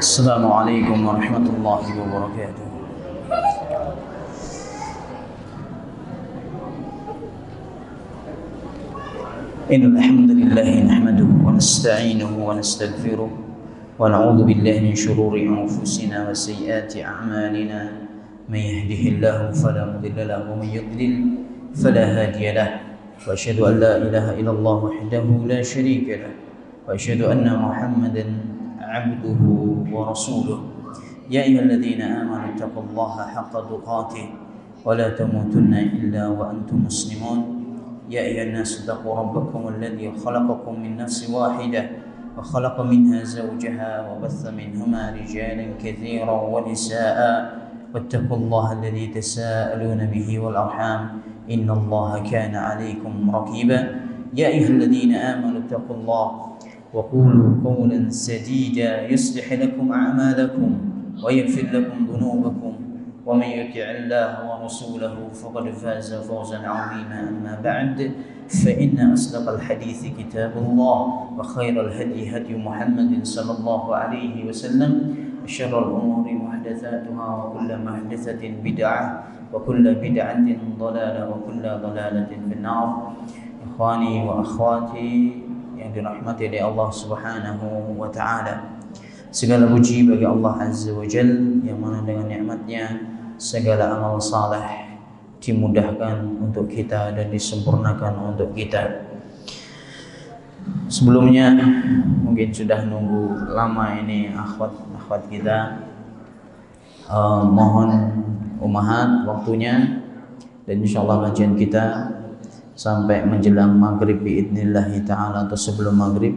السلام عليكم ورحمة الله وبركاته. إن الحمد لله نحمده ونستعينه ونستغفره ونعوذ بالله من شرور أنفسنا وسيئات أعمالنا. من يهده الله فلا مضل له ومن يضلل فلا هادي له، وأشهد أن لا إله إلا الله وحده لا شريك له، وأشهد أن محمدا عبده ورسوله. يا أيها الذين آمنوا اتقوا الله حق تقاته ولا تموتن إلا وأنتم مسلمون. يا أيها الناس اتقوا ربكم الذي خلقكم من نفس واحدة وخلق منها زوجها وبث منهما رجالا كثيرا ونساء، واتقوا الله الذي تساءلون به والأرحام إن الله كان عليكم رقيبا. يا أيها الذين آمنوا اتقوا الله وقولوا قولا سديدا يصلح لكم أعمالكم ويغفر لكم ذنوبكم، ومن يطع الله ورسوله فقد فاز فوزا عظيما. أما بعد، فإن أصدق الحديث كتاب الله، وخير الهدي هدي محمد صلى الله عليه وسلم، وشر الأمور محدثاتها وكل محدثة بدعة وكل بدعة ضلالة وكل ضلالة في النار. إخواني وأخواتي yang dirahmati oleh Allah Subhanahu wa taala. Segala puji bagi Allah Azza wa Jalla yang mana dengan nikmatnya segala amal saleh dimudahkan untuk kita dan disempurnakan untuk kita. Sebelumnya mungkin sudah nunggu lama ini akhwat kita, mohon umahat waktunya, dan insyaallah kajian kita sampai menjelang maghrib biidnillahi ta'ala atau sebelum maghrib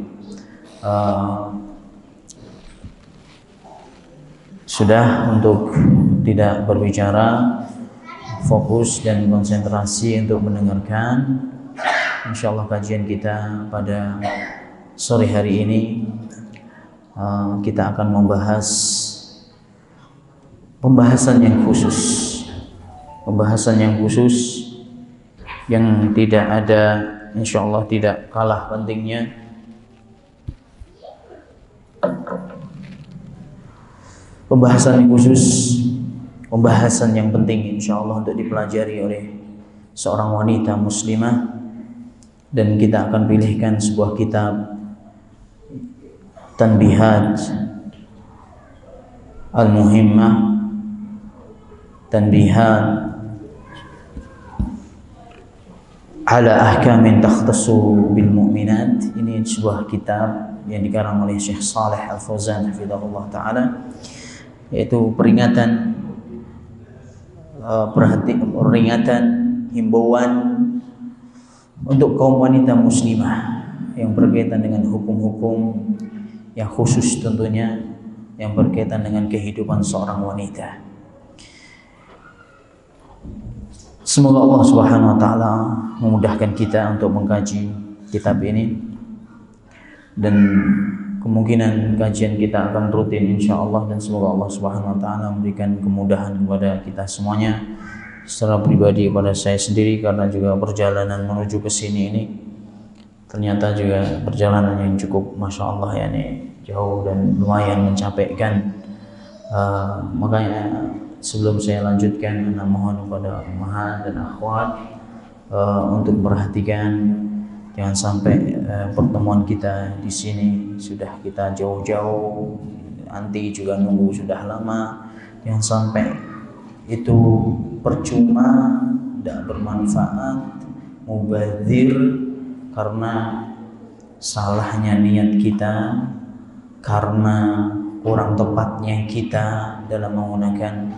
sudah untuk tidak berbicara, fokus dan konsentrasi untuk mendengarkan. Insyaallah kajian kita pada sore hari ini kita akan membahas pembahasan yang khusus yang tidak ada, insyaallah tidak kalah pentingnya. Pembahasan khusus, pembahasan yang penting insyaallah untuk dipelajari oleh seorang wanita muslimah, dan kita akan pilihkan sebuah kitab Tanbihat Al-Muhimmah, Tanbihat ala ahkamin takhtassu bil mu'minat. Ini sebuah kitab yang dikarang oleh Syekh Shalih Al-Fauzan hafizahullah taala, yaitu peringatan himbauan untuk kaum wanita muslimah yang berkaitan dengan hukum-hukum yang khusus, tentunya yang berkaitan dengan kehidupan seorang wanita. Semoga Allah Subhanahu wa taala memudahkan kita untuk mengkaji kitab ini, dan kemungkinan kajian kita akan rutin insyaallah, dan semoga Allah Subhanahu wa taala memberikan kemudahan kepada kita semuanya, secara pribadi kepada saya sendiri, karena juga perjalanan menuju ke sini ini ternyata juga perjalanan yang cukup masyaallah yani jauh dan lumayan mencapaikan. Makanya sebelum saya lanjutkan, saya mohon kepada ummahat dan akhwat untuk perhatikan, jangan sampai pertemuan kita di sini sudah kita jauh-jauh, nanti juga nunggu sudah lama, jangan sampai itu percuma, tidak bermanfaat, mubadzir, karena salahnya niat kita, karena kurang tepatnya kita dalam menggunakan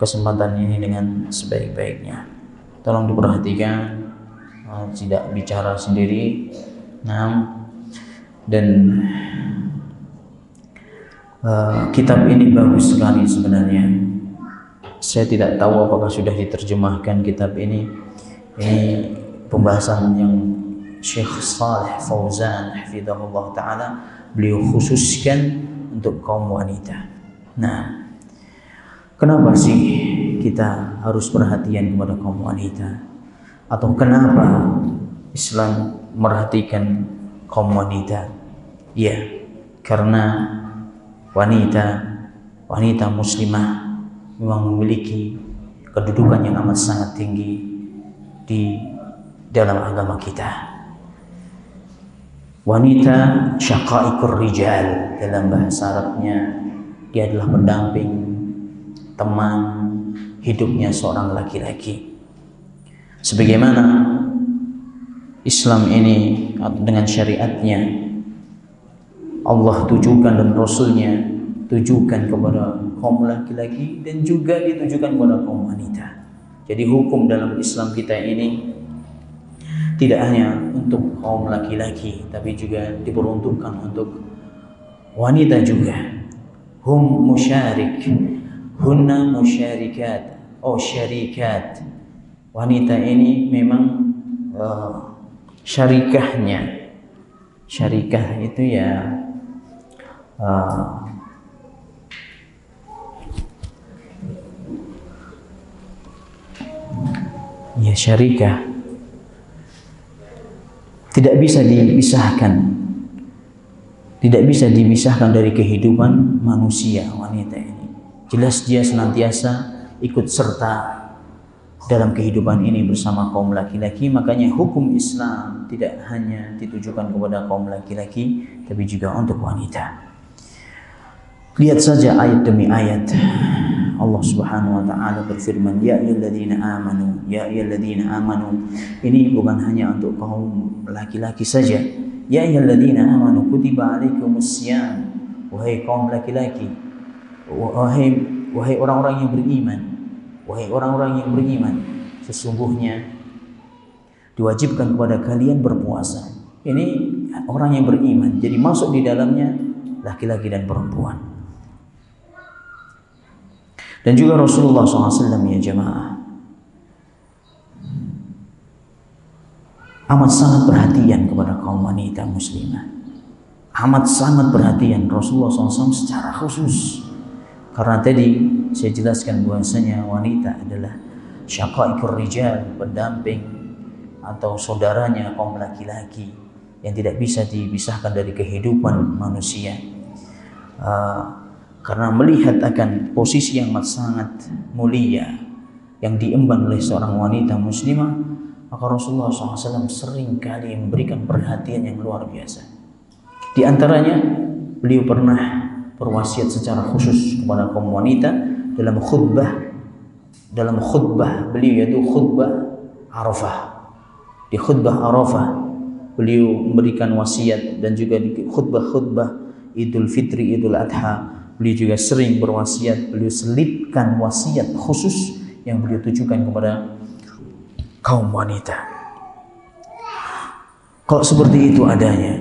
kesempatan ini dengan sebaik-baiknya. Tolong diperhatikan, tidak bicara sendiri. Dan kitab ini bagus sekali sebenarnya. Saya tidak tahu apakah sudah diterjemahkan kitab ini. Ini pembahasan yang Syekh Shalih Fauzan hafizahullah taala beliau khususkan untuk kaum wanita. Nah, kenapa sih kita harus perhatian kepada kaum wanita? Atau kenapa Islam merhatikan kaum wanita? Ya, karena wanita muslimah memang memiliki kedudukan yang amat sangat tinggi di dalam agama kita. Wanita syaqaiqur rijal, dalam bahasa Arabnya dia adalah pendamping, teman hidupnya seorang laki-laki. Sebagaimana Islam ini dengan syariatnya Allah tujukan dan Rasulnya tujukan kepada kaum laki-laki dan juga ditujukan kepada kaum wanita. Jadi hukum dalam Islam kita ini tidak hanya untuk kaum laki-laki, tapi juga diperuntukkan untuk wanita juga. Hum musyarik, hunna musyarikat, syarikat. Wanita ini memang syarikahnya. Syarikah itu ya syarikah tidak bisa dipisahkan dari kehidupan manusia. Wanita ini jelas dia senantiasa ikut serta dalam kehidupan ini bersama kaum laki-laki. Makanya hukum Islam tidak hanya ditujukan kepada kaum laki-laki, tapi juga untuk wanita. Lihat saja ayat demi ayat. Allah Subhanahu wa taala berfirman, ya ayyuhalladzina amanu, ya ayyuhalladzina amanu. Ini bukan hanya untuk kaum laki-laki saja. Ya ayyuhalladzina amanu kutiba alaikumussyam. Wahai kaum laki-laki, wahai orang-orang yang beriman, wahai orang-orang yang beriman, sesungguhnya diwajibkan kepada kalian berpuasa. Ini orang yang beriman, jadi masuk di dalamnya laki-laki dan perempuan. Dan juga Rasulullah SAW ya jemaah amat sangat perhatian kepada kaum wanita muslimah. Amat sangat perhatian Rasulullah SAW secara khusus. Karena tadi saya jelaskan bahwasanya wanita adalah syaqaiqur rijal, pendamping atau saudaranya kaum laki-laki yang tidak bisa dipisahkan dari kehidupan manusia. Karena melihat akan posisi yang sangat mulia yang diemban oleh seorang wanita muslimah, maka Rasulullah SAW sering kali memberikan perhatian yang luar biasa. Di antaranya beliau pernah berwasiat secara khusus kepada kaum wanita dalam khutbah beliau, yaitu khutbah Arafah. Di khutbah Arafah beliau memberikan wasiat, dan juga di khutbah Idul Fitri, Idul Adha beliau juga sering berwasiat. Beliau selipkan wasiat khusus yang beliau tujukan kepada kaum wanita. Kalau seperti itu adanya,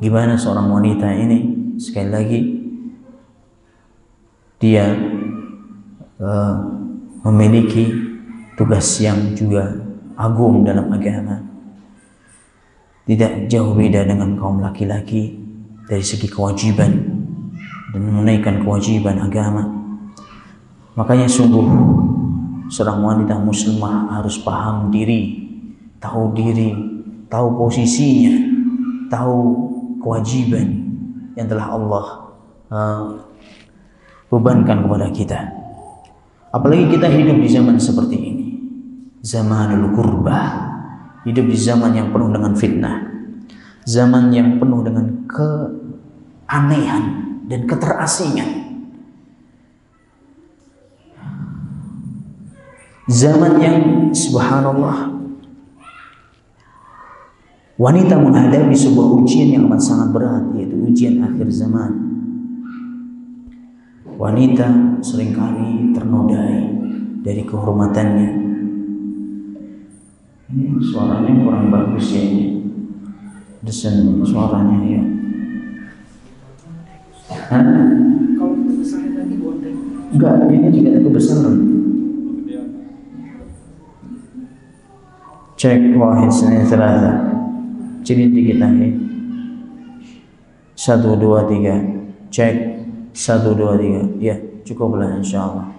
gimana seorang wanita ini? Sekali lagi, dia memiliki tugas yang juga agung dalam agama. Tidak jauh beda dengan kaum laki-laki dari segi kewajiban dan menunaikan kewajiban agama. Makanya sungguh seorang wanita muslimah harus paham diri, tahu posisinya, tahu kewajiban yang telah Allah bebankan kepada kita. Apalagi kita hidup di zaman seperti ini, zamanul qurbah, hidup di zaman yang penuh dengan fitnah, zaman yang penuh dengan keanehan dan keterasingan, zaman yang subhanallah wanita menghadapi sebuah ujian yang amat sangat berat, yaitu ujian akhir zaman. Wanita seringkali ternodai dari kehormatannya. Ini suaranya kurang bagus ya, ini desen suaranya ya. Kalau kebesaran lagi boleh? Enggak, ini juga kebesaran. Cek wahid senin selasa. Ciri dikit lagi. 1 2 3. Cek 1 2 3. Ya, cukuplah insyaallah.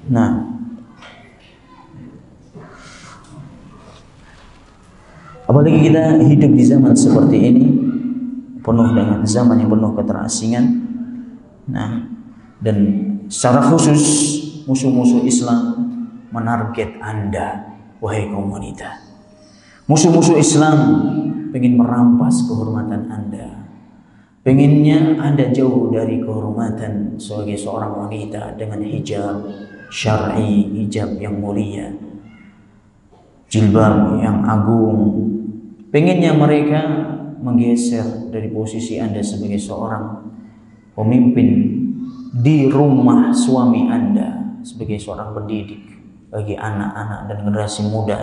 Nah, apalagi kita hidup di zaman seperti ini, penuh dengan zaman yang penuh keterasingan. Nah, dan secara khusus musuh-musuh Islam menarget Anda, wahai kaum wanita. Musuh-musuh Islam ingin merampas kehormatan Anda. Pengennya Anda jauh dari kehormatan sebagai seorang wanita dengan hijab syar'i, hijab yang mulia, jilbab yang agung. Pengennya mereka menggeser dari posisi Anda sebagai seorang pemimpin di rumah suami Anda, sebagai seorang pendidik bagi anak-anak dan generasi muda,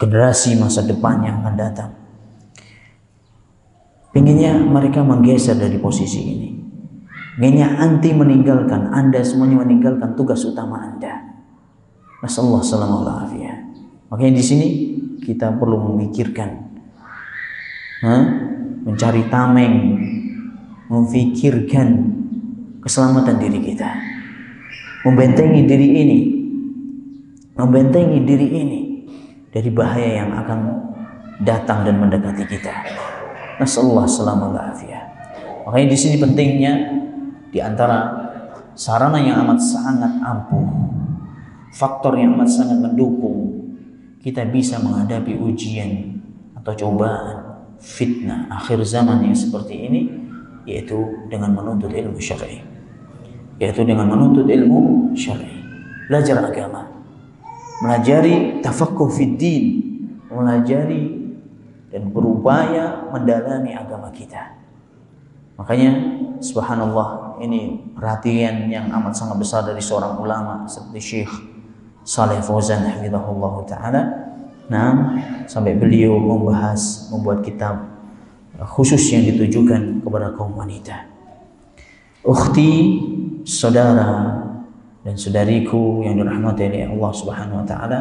generasi masa depan yang akan datang. Pengennya mereka menggeser dari posisi ini. Pengennya anti meninggalkan, Anda semuanya meninggalkan tugas utama Anda. Nasallahu alaihi wasallam. Makanya di sini kita perlu memikirkan, mencari tameng, memikirkan keselamatan diri kita, membentengi diri ini dari bahaya yang akan datang dan mendekati kita. Nasallahu alaihi wasallam. Makanya di sini pentingnya di antara sarana yang amat sangat ampuh, faktor yang amat sangat mendukung kita bisa menghadapi ujian atau cobaan, fitnah akhir zaman yang seperti ini, yaitu dengan menuntut ilmu syar'i. Belajar agama, melajari tafaqquh fid din, melajari dan berupaya mendalami agama kita. Makanya subhanallah, ini perhatian yang amat sangat besar dari seorang ulama seperti Syekh Shalih Fauzan hafizahullah taala. Nah, sampai beliau membuat kitab khusus yang ditujukan kepada kaum wanita. Ukhti, saudara dan saudariku yang dirahmati oleh Allah Subhanahu wa taala,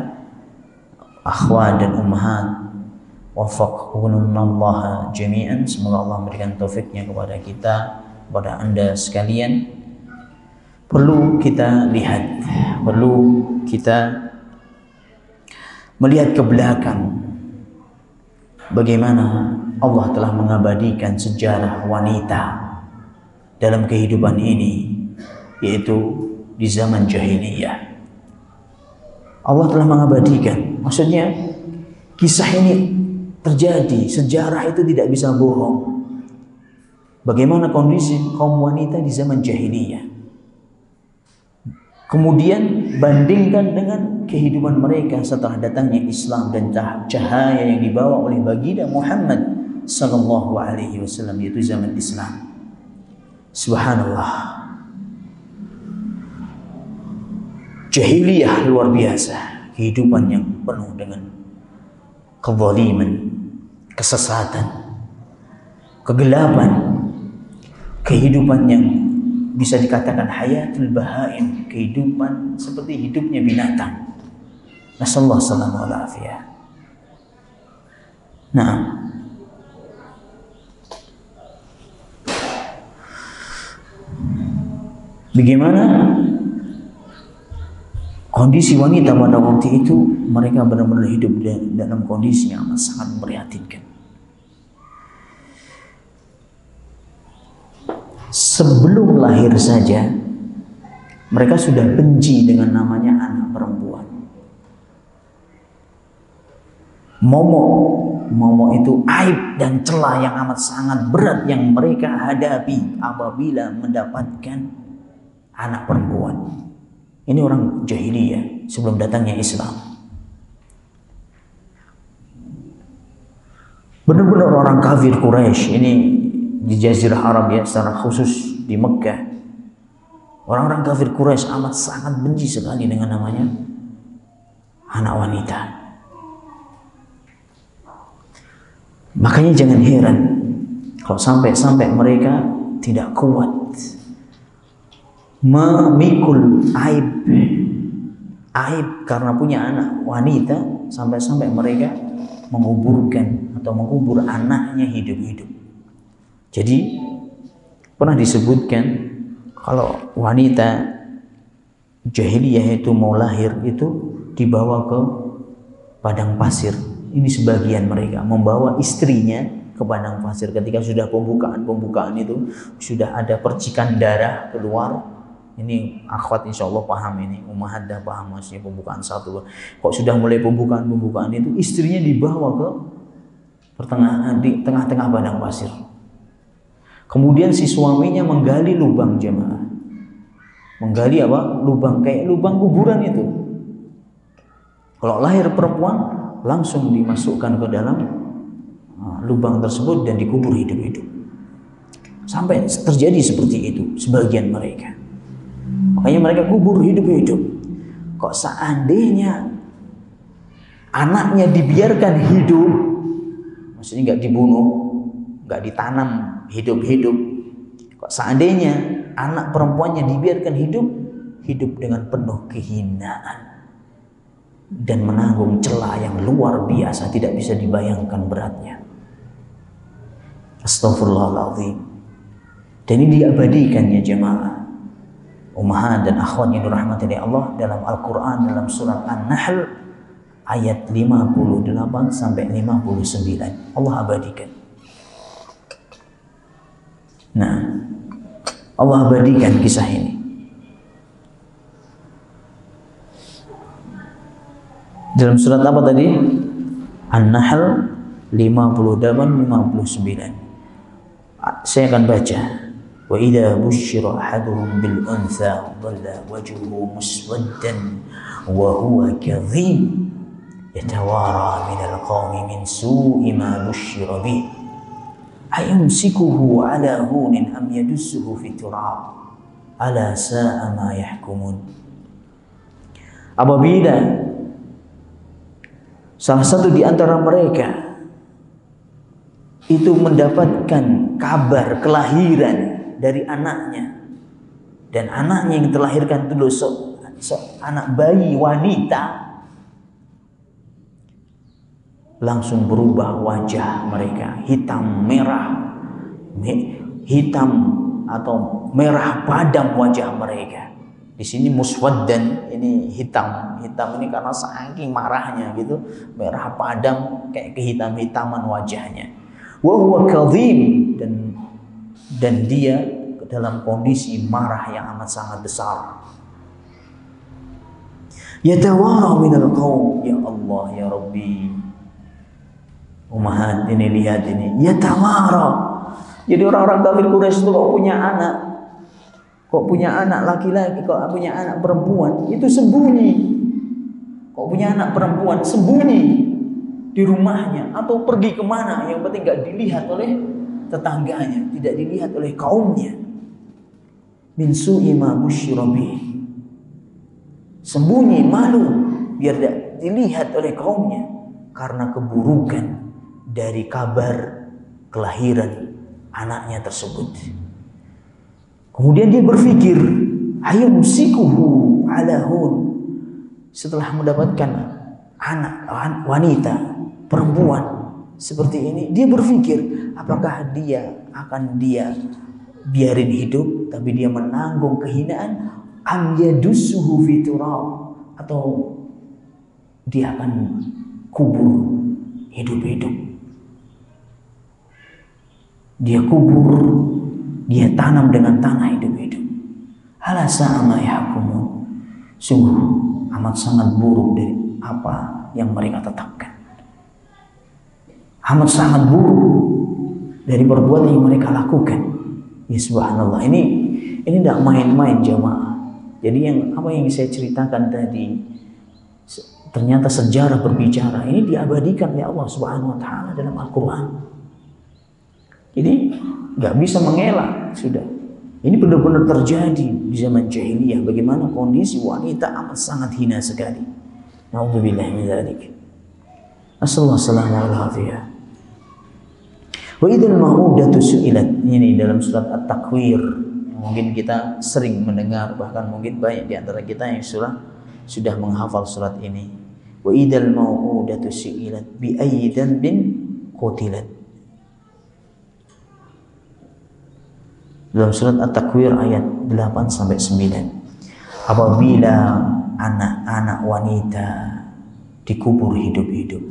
akhwat dan ummahat, wafaqahunallah jami'an. Semoga Allah memberikan taufiknya kepada kita, kepada Anda sekalian. Perlu kita lihat, perlu kita melihat ke belakang bagaimana Allah telah mengabadikan sejarah wanita dalam kehidupan ini, yaitu di zaman jahiliyah. Allah telah mengabadikan, maksudnya kisah ini terjadi, sejarah itu tidak bisa bohong. Bagaimana kondisi kaum wanita di zaman jahiliyah, kemudian bandingkan dengan kehidupan mereka setelah datangnya Islam dan cahaya yang dibawa oleh baginda Muhammad sallallahu alaihi wasallam, yaitu zaman Islam. Subhanallah, jahiliyah luar biasa, kehidupan yang penuh dengan kezaliman, kesesatan, kegelapan, kehidupan yang bisa dikatakan hayatul bahaim, kehidupan seperti hidupnya binatang. Nasallahu alaihi wasallam. Nah, bagaimana kondisi wanita pada waktu itu? Mereka benar-benar hidup dalam kondisi yang sangat memprihatinkan. Sebelum lahir saja mereka sudah benci dengan namanya anak perempuan. Momok itu aib dan celah yang amat sangat berat yang mereka hadapi apabila mendapatkan anak perempuan. Ini orang jahiliyah sebelum datangnya Islam. Benar-benar orang kafir Quraisy ini di Jazirah Arab, ya, secara khusus di Mekah. Orang-orang kafir Quraisy amat sangat benci sekali dengan namanya anak wanita. Makanya jangan heran kalau sampai mereka tidak kuat memikul aib karena punya anak wanita, sampai mereka menguburkan atau mengubur anaknya hidup-hidup. Jadi pernah disebutkan kalau wanita jahiliyah itu mau lahir itu dibawa ke padang pasir. Ini sebagian mereka membawa istrinya ke ke padang pasir. Ketika sudah pembukaan itu sudah ada percikan darah keluar. Ini akhwat insya Allah paham ini, ummahat dah paham maksudnya pembukaan satu. Kok sudah mulai pembukaan itu istrinya dibawa ke pertengahan di tengah-tengah padang pasir. Kemudian si suaminya menggali lubang jemaah. Menggali apa? Lubang, kayak lubang kuburan itu. Kalau lahir perempuan langsung dimasukkan ke dalam lubang tersebut dan dikubur hidup-hidup. Sampai terjadi seperti itu sebagian mereka. Makanya mereka kubur hidup-hidup. Kok seandainya anaknya dibiarkan hidup, maksudnya nggak dibunuh, nggak ditanam hidup-hidup. Kok seandainya anak perempuannya dibiarkan hidup dengan penuh kehinaan dan menanggung celah yang luar biasa, tidak bisa dibayangkan beratnya. Astaghfirullahaladzim. Dan ini diabadikan ya jemaah, ummahat dan akhwat yang dirahmati oleh Allah, dalam Al-Quran, dalam surat An-Nahl ayat 58 sampai 59. Allah abadikan. Nah, Allah abadikan kisah ini. Dalam surat apa tadi? An-Nahl 58-59. Saya akan baca. Wa idza busyira ahaduhum bil untha dhalla wajhuhu muswaddan wa huwa kadhim yatawara min al-qawmi min su'i ma busyira bih ayumsikuhu ala hunin am yadussuhu fi turab ala sa'a ma yahkumun. Apabila salah satu di antara mereka itu mendapatkan kabar kelahiran dari anaknya, dan anaknya yang terlahirkan itu anak bayi wanita, langsung berubah wajah mereka hitam atau merah padam wajah mereka. Di sini muswaddan, ini hitam ini karena saking marahnya gitu, merah padam kayak kehitam-hitaman wajahnya. Wa huwa kadhim, dan dia dalam kondisi marah yang amat sangat besar. Yatawara minal qaum, ya Allah ya Rabbi. Ummahat ini, lihat ini, yatawara. Jadi orang-orang kafir Quraisy itu kok punya anak laki-laki, kok punya anak perempuan, itu sembunyi. Kok punya anak perempuan sembunyi di rumahnya atau pergi kemana, yang penting gak dilihat oleh tetangganya, tidak dilihat oleh kaumnya. Min su'i ma busyira bih, sembunyi, malu, biar tidak dilihat oleh kaumnya karena keburukan dari kabar kelahiran anaknya tersebut. Kemudian dia berpikir, ayumsikuhu ala hun, setelah mendapatkan anak wanita perempuan seperti ini, dia berpikir, apakah dia biarin hidup tapi dia menanggung kehinaan, am yadussuhu fi turab, atau dia akan kubur hidup-hidup. Dia kubur, dia tanam dengan tanah hidup-hidup. Ala sa'a ma yahkumun, sungguh amat sangat buruk dari apa yang mereka tetapkan. Amat sangat buruk dari perbuatan yang mereka lakukan. Ya subhanallah, ini tidak main-main jamaah. Jadi yang saya ceritakan tadi, ternyata sejarah berbicara. Ini diabadikan oleh Allah Subhanahu wa taala dalam Al-Qur'an. Jadi nggak bisa mengelak, sudah. Ini benar-benar terjadi di zaman jahiliyah, bagaimana kondisi wanita amat sangat hina sekali. Na'udzubillah min dzalik. Assalamualaikum warahmatullahi wabarakatuh. Wa idzal mau'udatu su'ilat, ini dalam surat At-Takwir. Mungkin kita sering mendengar, bahkan mungkin banyak di antara kita yang sudah menghafal surat ini. Wa idzal mau'udatu su'ilat bi ayyi dhanbin qutilat. Dalam surat At-Takwir ayat 8 sampai 9. Apabila anak-anak wanita dikubur hidup-hidup,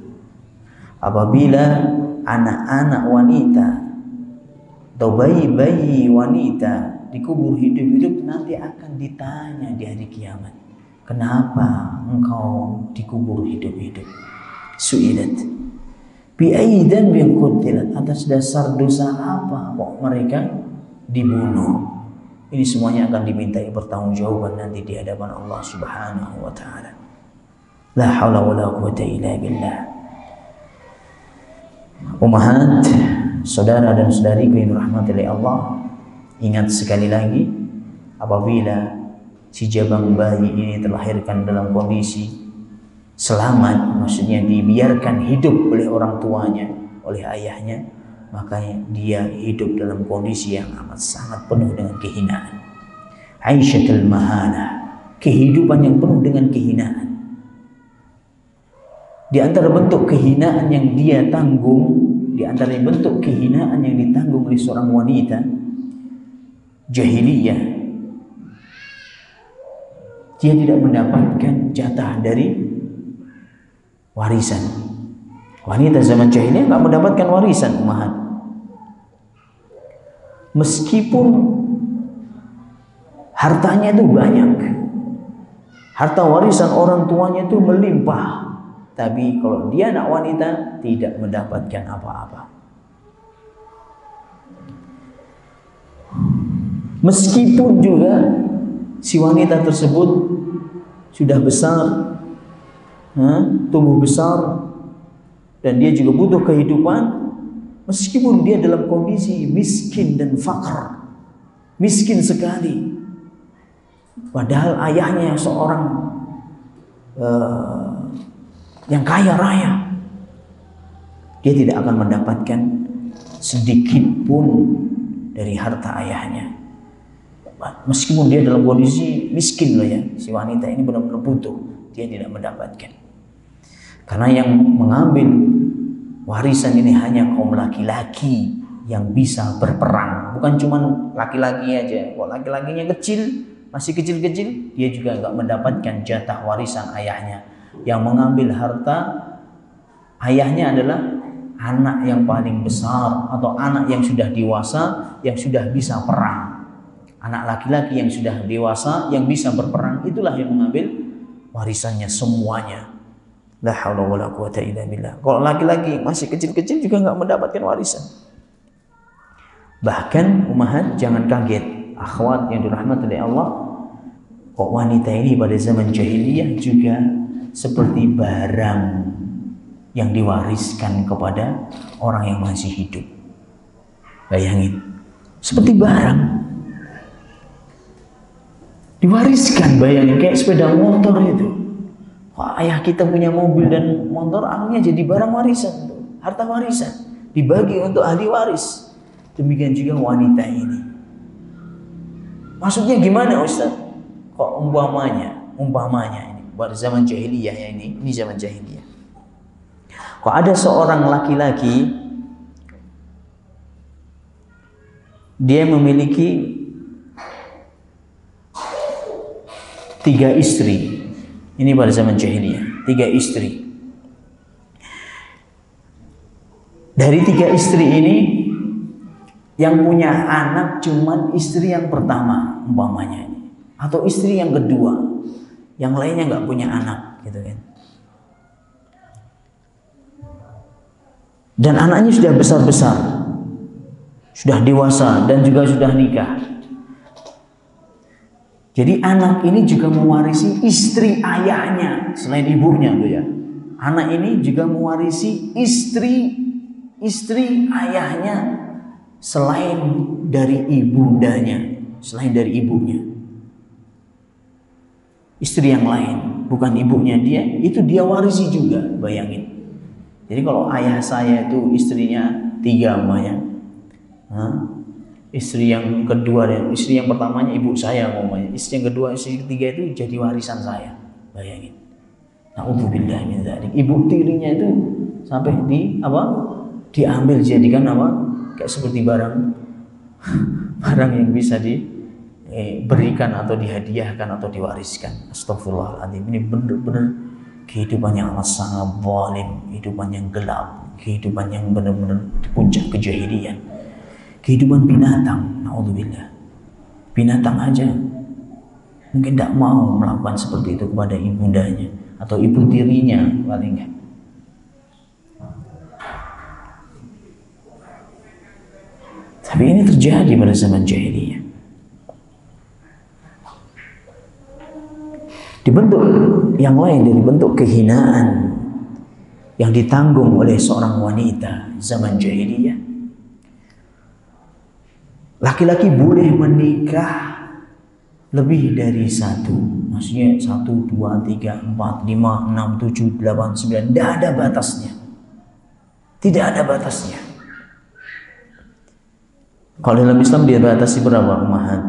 apabila anak-anak wanita atau bayi-bayi wanita dikubur hidup-hidup nanti akan ditanya di hari kiamat, kenapa engkau dikubur hidup-hidup? Su'ilat bi ayyi dhanbin qutilat, atas dasar dosa apa kok mereka dibunuh? Ini semuanya akan dimintai pertanggungjawaban nanti di hadapan Allah Subhanahu wa taala. La haula wala quwwata illa billah. Ummahat, saudara dan saudariku yang dirahmati oleh Allah, ingat sekali lagi, apabila si jabang bayi ini terlahirkan dalam kondisi selamat, maksudnya dibiarkan hidup oleh orang tuanya, oleh ayahnya, maka dia hidup dalam kondisi yang amat sangat penuh dengan kehinaan. Aisyatul mahana, kehidupan yang penuh dengan kehinaan. Di antara bentuk kehinaan yang dia tanggung, di antara bentuk kehinaan yang ditanggung oleh seorang wanita jahiliyah, dia tidak mendapatkan jatah dari warisan. Wanita zaman jahiliyah nggak mendapatkan warisan, ummahat. Meskipun hartanya itu banyak, harta warisan orang tuanya itu melimpah, tapi kalau dia anak wanita tidak mendapatkan apa-apa. Meskipun juga si wanita tersebut sudah besar, tumbuh besar, dan dia juga butuh kehidupan, meskipun dia dalam kondisi miskin dan fakir, miskin sekali, padahal ayahnya seorang yang kaya raya, dia tidak akan mendapatkan sedikit pun dari harta ayahnya. Meskipun dia dalam kondisi miskin loh ya, si wanita ini benar-benar butuh, dia tidak mendapatkan. Karena yang mengambil warisan ini hanya kaum laki-laki yang bisa berperang, bukan cuma laki-laki aja. Kalau laki-lakinya kecil, masih kecil-kecil, dia juga nggak mendapatkan jatah warisan ayahnya. Yang mengambil harta ayahnya adalah anak yang paling besar atau anak yang sudah dewasa, yang sudah bisa perang. Anak laki-laki yang sudah dewasa, yang bisa berperang, itulah yang mengambil warisannya semuanya. La haula wala quwata illa billah. Kalau laki-laki masih kecil-kecil juga nggak mendapatkan warisan. Bahkan ummahat, jangan kaget, akhwat yang dirahmati oleh Allah, kok wanita ini pada zaman jahiliyah juga seperti barang yang diwariskan kepada orang yang masih hidup. Bayangin, seperti barang diwariskan, bayangin, kayak sepeda motor itu. Wah, ayah kita punya mobil dan motor, akhirnya jadi barang warisan, harta warisan, dibagi untuk ahli waris. Demikian juga wanita ini. Maksudnya gimana Ustaz? Kok umpamanya ini pada zaman jahiliyah ya, ini zaman jahiliyah. Kok ada seorang laki-laki, dia memiliki 3 istri. Ini pada zaman jahiliyah, 3 istri. Dari 3 istri ini, yang punya anak cuman istri yang pertama umpamanya ini, atau istri yang kedua, yang lainnya nggak punya anak, gitu kan. Dan anaknya sudah besar-besar, sudah dewasa dan juga sudah nikah. Jadi anak ini juga mewarisi istri ayahnya selain ibunya tuh ya. Anak ini juga mewarisi istri ayahnya selain dari ibundanya, selain dari ibunya. Istri yang lain, bukan ibunya dia, itu dia warisi juga, bayangin. Jadi kalau ayah saya itu istrinya 3 umpamanya, istri yang kedua dan istri yang pertamanya ibu saya umpamanya, istri yang kedua, istri ketiga itu jadi warisan saya, bayangin. Na'udzubillah min dzalik. Ibu tirinya itu sampai diambil jadikan kayak seperti barang yang bisa diberikan atau dihadiahkan atau diwariskan. Astagfirullahaladzim. Ini benar-benar kehidupan yang sangat zalim, kehidupan yang gelap, kehidupan yang benar-benar puncak kejahilian, kehidupan binatang. Naudzubillah, binatang aja mungkin tidak mau melakukan seperti itu kepada ibundanya atau ibu tirinya paling enggak. Tapi ini terjadi pada zaman jahiliyah. Dibentuk yang lain dari bentuk kehinaan yang ditanggung oleh seorang wanita zaman jahiliyah. Laki-laki boleh menikah lebih dari satu, maksudnya 1, 2, 3, 4, 5, 6, 7, 8, 9, tidak ada batasnya. Tidak ada batasnya. Kalau dalam Islam dia batasi berapa, Ummahat?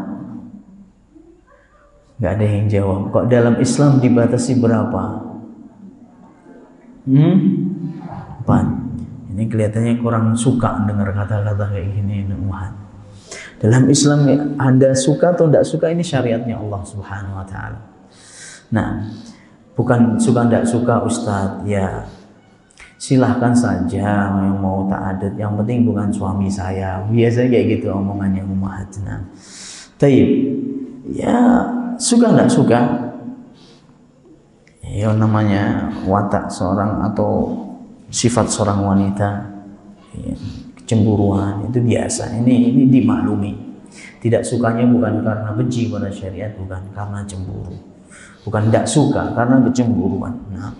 Gak ada yang jawab. Kok dalam Islam dibatasi berapa? 4. Ini kelihatannya kurang suka dengar kata-kata kayak gini, Ummahat. Dalam Islam Anda suka atau tidak suka, ini syariatnya Allah Subhanahu wa Ta'ala. Nah, bukan suka tidak suka Ustadz, ya silahkan saja yang mau ta'adud, yang penting bukan suami saya. Biasanya kayak gitu omongannya Ummahat. Nah, taib, ya suka tidak suka, ya namanya watak seorang atau sifat seorang wanita, ya, kecemburuan itu biasa. Ini dimaklumi. Tidak sukanya bukan karena benci pada syariat, bukan karena cemburu, bukan tidak suka karena kecemburuan. Nah,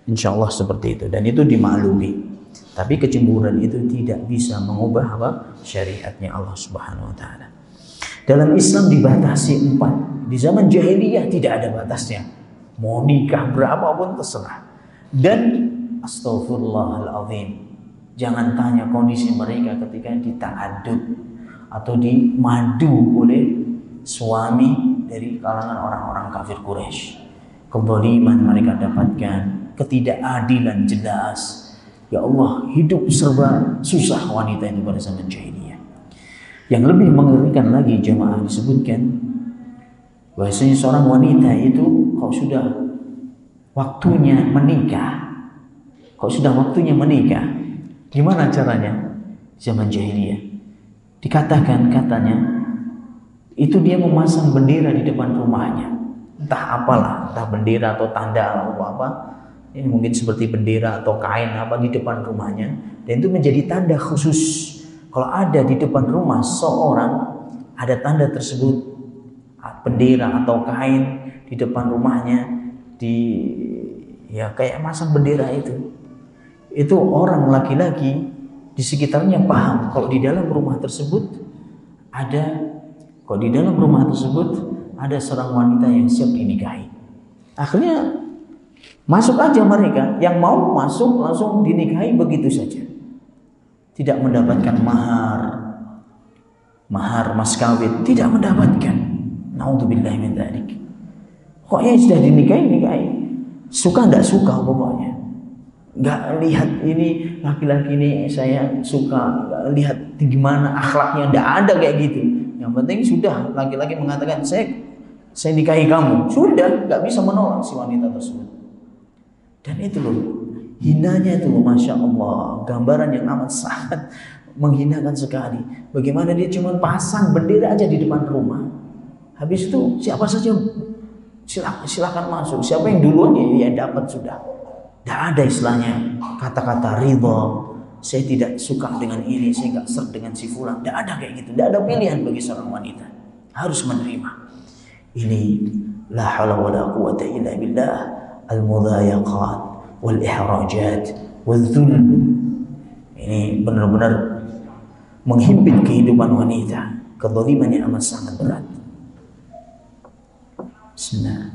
insya Allah seperti itu, dan itu dimaklumi. Tapi kecemburuan itu tidak bisa mengubah apa? Syariatnya Allah Subhanahu wa Ta'ala. Dalam Islam dibatasi 4. Di zaman jahiliyah tidak ada batasnya. Mau nikah berapapun terserah. Dan astagfirullahaladzim, jangan tanya kondisi mereka ketika dita'adud atau dimadu oleh suami dari kalangan orang-orang kafir Quraisy. Kezaliman mereka dapatkan, ketidakadilan jelas. Ya Allah, hidup serba susah wanita itu pada zaman jahiliyah. Yang lebih mengerikan lagi jemaah disebutkan bahwasanya seorang wanita itu kalau sudah waktunya menikah, gimana caranya? Zaman jahiliyah dikatakan katanya itu dia memasang bendera di depan rumahnya. Entah apalah, entah bendera atau tanda atau apa, ini mungkin seperti bendera atau kain apa di depan rumahnya, dan itu menjadi tanda khusus. Kalau ada di depan rumah seorang, ada tanda tersebut, bendera atau kain di depan rumahnya, ya kayak masang bendera itu orang laki-laki di sekitarnya paham kalau di dalam rumah tersebut ada seorang wanita yang siap dinikahi. Akhirnya masuk aja mereka, yang mau masuk langsung dinikahi begitu saja. Tidak mendapatkan mahar mas kawin, tidak mendapatkan. Naudzubillah min dzalik. Pokoknya sudah nikahi. Suka enggak suka pokoknya. Enggak lihat ini laki-laki ini saya suka, enggak lihat gimana akhlaknya, enggak ada kayak gitu. Yang penting sudah laki-laki mengatakan saya nikahi kamu, sudah enggak bisa menolak si wanita tersebut. Dan itu loh, hinanya itu loh, Masya Allah, gambaran yang amat sangat menghinakan sekali. Bagaimana dia cuma pasang bendera aja di depan rumah, habis itu siapa saja silakan masuk, siapa yang duluan ya dapat sudah. Tidak ada istilahnya kata-kata ridho, saya tidak suka dengan ini, saya nggak serg dengan si fulan. Tidak ada kayak gitu, tidak ada pilihan bagi seorang wanita, harus menerima. Ini la haula wala quwwata illa billah, al-mudayaqat wal ihrajat wal dhulm. Ini benar-benar menghimpit kehidupan wanita, kezaliman yang amat sangat berat. Bismillah.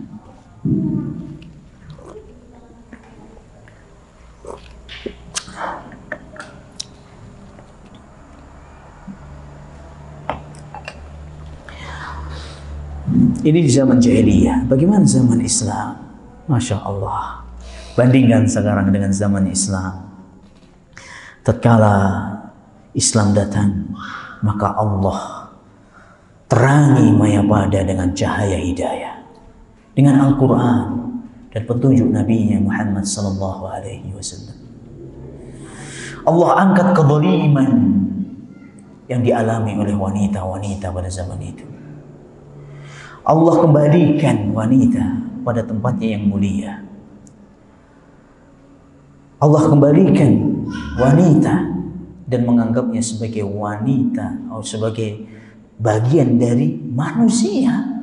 Ini di zaman jahiliyah. Bagaimana zaman Islam? Masya Allah. Bandingkan sekarang dengan zaman Islam. Tatkala Islam datang, maka Allah terangi Mayapada dengan cahaya hidayah, dengan Al-Quran dan petunjuk Nabi Muhammad sallallahu alaihi wasallam. Allah angkat kezaliman yang dialami oleh wanita-wanita pada zaman itu. Allah kembalikan wanita pada tempatnya yang mulia. Allah kembalikan wanita dan menganggapnya sebagai wanita atau sebagai bagian dari manusia.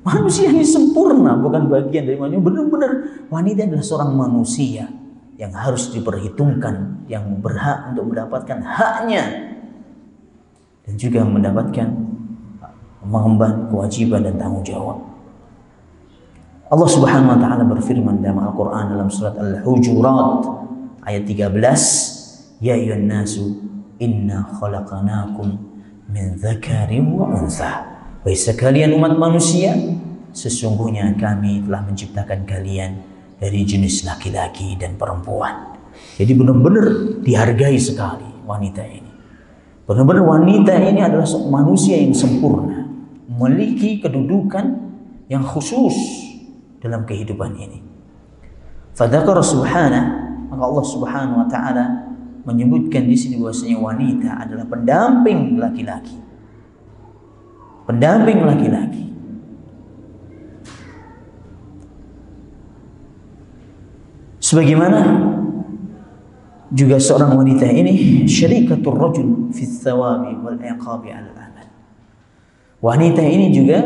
Manusia yang sempurna, bukan bagian dari manusia. Benar-benar wanita adalah seorang manusia yang harus diperhitungkan, yang berhak untuk mendapatkan haknya dan juga mendapatkan mengemban kewajiban dan tanggung jawab. Allah Subhanahu wa taala berfirman dalam Al-Qur'an dalam surat Al-Hujurat ayat 13, ya ayyuhan nasu inna khalaqnakum min dzakarin wa untha. Wahai sekalian umat manusia, sesungguhnya kami telah menciptakan kalian dari jenis laki-laki dan perempuan. Jadi benar-benar dihargai sekali wanita ini. Benar-benar wanita ini adalah manusia yang sempurna, memiliki kedudukan yang khusus dalam kehidupan ini. Fadzakara subhanahu, maka Allah Subhanahu wa taala menyebutkan di sini bahwasanya wanita adalah pendamping laki-laki. Pendamping laki-laki. Sebagaimana juga seorang wanita ini syarikatur rajul fi thawabi wal iqabi al amal. Wanita ini juga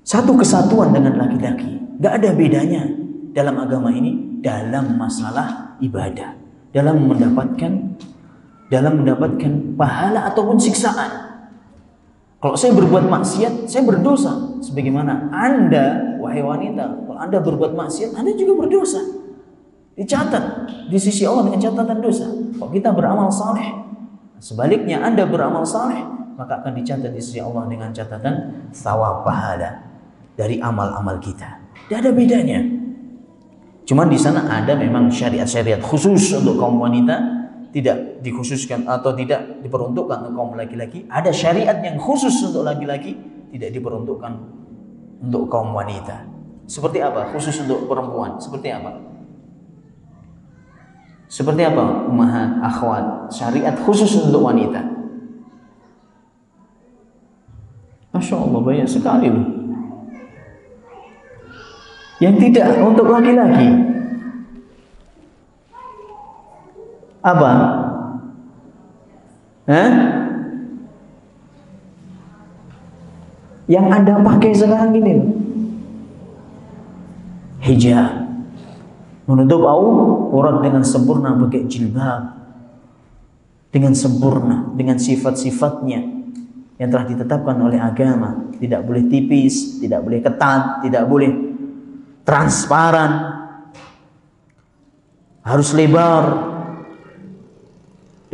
satu kesatuan dengan laki-laki. Gak ada bedanya dalam agama ini dalam masalah ibadah, dalam mendapatkan pahala ataupun siksaan. Kalau saya berbuat maksiat, saya berdosa. Sebagaimana Anda, wahai wanita, kalau Anda berbuat maksiat, Anda juga berdosa. Dicatat di sisi Allah dengan catatan dosa. Kalau kita beramal saleh, sebaliknya Anda beramal saleh, maka akan dicatat di sisi Allah dengan catatan thawab pahala dari amal-amal kita. Tidak ada bedanya. Cuman di sana ada memang syariat-syariat khusus untuk kaum wanita, tidak dikhususkan atau tidak diperuntukkan untuk kaum laki-laki. Ada syariat yang khusus untuk laki-laki, tidak diperuntukkan untuk kaum wanita. Seperti apa? Khusus untuk perempuan. Seperti apa? Seperti apa? Ummahat, akhwat, syariat khusus untuk wanita. Masya Allah, banyak sekali loh. Yang tidak untuk laki-laki. Apa? Yang Anda pakai sekarang ini loh. Hijab. Menutup aurat dengan sempurna, pakai jilbab dengan sempurna, dengan sifat-sifatnya yang telah ditetapkan oleh agama. Tidak boleh tipis, tidak boleh ketat, tidak boleh transparan, harus lebar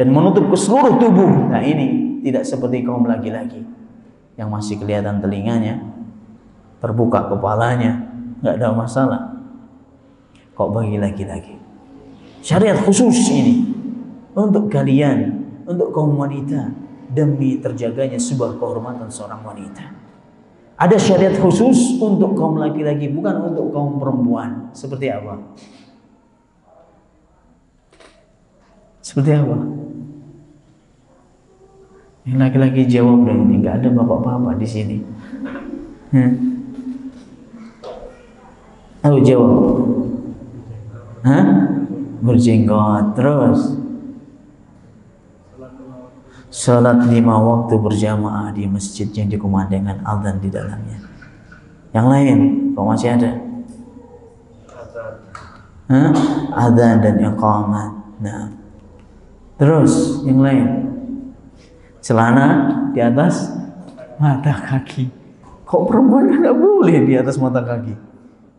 dan menutup ke seluruh tubuh. Nah ini tidak seperti kaum laki-laki yang masih kelihatan telinganya, terbuka kepalanya, nggak ada masalah. Kok bagi laki-laki syariat khusus ini untuk kalian, untuk kaum wanita, demi terjaganya sebuah kehormatan seorang wanita. Ada syariat khusus untuk kaum laki-laki, bukan untuk kaum perempuan. Seperti apa? Seperti apa? Yang laki-laki jawab dong, ini nggak ada bapak-bapak di sini. Ayo jawab. Berjenggot. Terus salat 5 waktu berjamaah di masjid yang dikumandangkan azan di dalamnya. Yang lain, kok masih ada? Azan dan iqamat. Nah, terus yang lain, celana di atas mata kaki. Kok perempuan nggak boleh di atas mata kaki?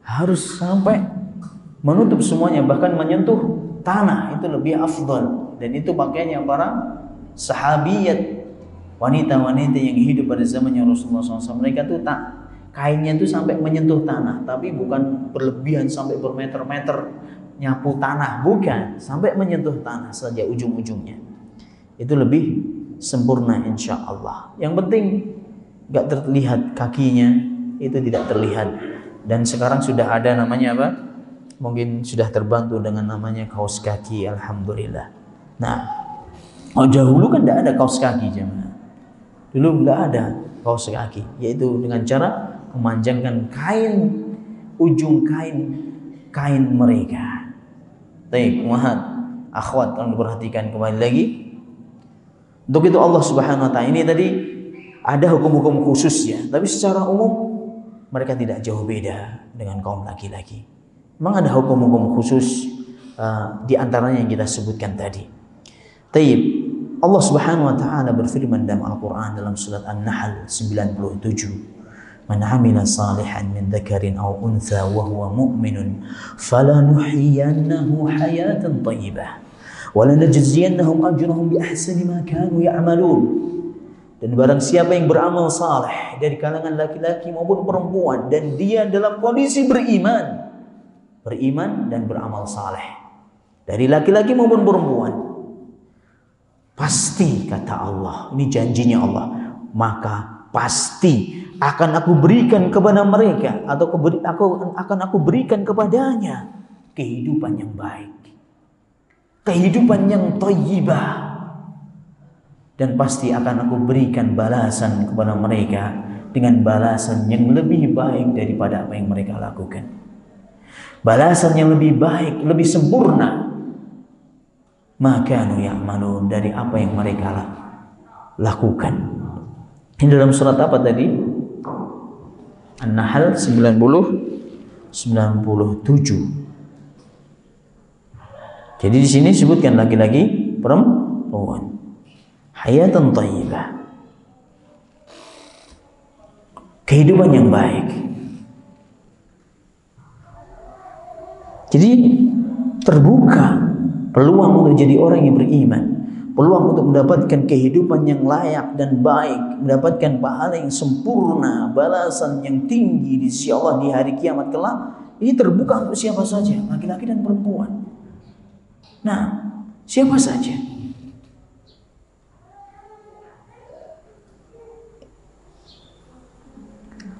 Harus sampai menutup semuanya, bahkan menyentuh tanah, itu lebih afdal. Dan itu pakaiannya para sahabiyat, wanita-wanita yang hidup pada zamannya Rasulullah SAW. Mereka tuh kainnya tuh sampai menyentuh tanah, tapi bukan berlebihan sampai bermeter-meter nyapu tanah, bukan, sampai menyentuh tanah saja ujung-ujungnya. Itu lebih sempurna insya Allah. Yang penting gak terlihat kakinya, itu tidak terlihat. Dan sekarang sudah ada namanya apa? Mungkin sudah terbantu dengan namanya kaos kaki, alhamdulillah. Nah, dahulu kan tidak ada kaos kaki jemaah. Dulu nggak ada kaos kaki, yaitu dengan cara memanjangkan ujung kain mereka. Baik, muhat, akhwat, tolong diperhatikan kembali lagi. Untuk itu Allah Subhanahu wa taala, ini tadi ada hukum-hukum khusus ya, tapi secara umum mereka tidak jauh beda dengan kaum laki-laki. Memang ada hukum-hukum khusus di antaranya yang kita sebutkan tadi. Taib, Allah Subhanahu wa taala berfirman dalam Al-Qur'an dalam surat An-Nahl 97. Man 'amila salihan min dzakarin aw untha wa huwa mu'minun falanuhyiyannahu hayatan thayyibah wa lanajziyannahum ajrahum bi ahsani ma kanu ya'malun. Dan barang siapa yang beramal saleh dari kalangan laki-laki maupun perempuan dan dia dalam kondisi beriman dan beramal saleh dari laki-laki maupun perempuan, pasti kata Allah, ini janjinya Allah, maka pasti akan aku berikan kepada mereka atau akan aku berikan kepadanya kehidupan yang baik, kehidupan yang thayyibah. Dan pasti akan aku berikan balasan kepada mereka dengan balasan yang lebih baik daripada apa yang mereka lakukan. Balasan yang lebih baik, lebih sempurna. Maka ya'malun, dari apa yang mereka lakukan. Ini dalam surat apa tadi? An-Nahl 97. Jadi di sini disebutkan laki-laki, perempuan. Hayatan thayyibah, kehidupan yang baik. Jadi terbuka peluang untuk jadi orang yang beriman, peluang untuk mendapatkan kehidupan yang layak dan baik, mendapatkan pahala yang sempurna, balasan yang tinggi di sisi Allah di hari kiamat kelak. Ini terbuka untuk siapa saja, laki-laki dan perempuan. Nah, siapa saja.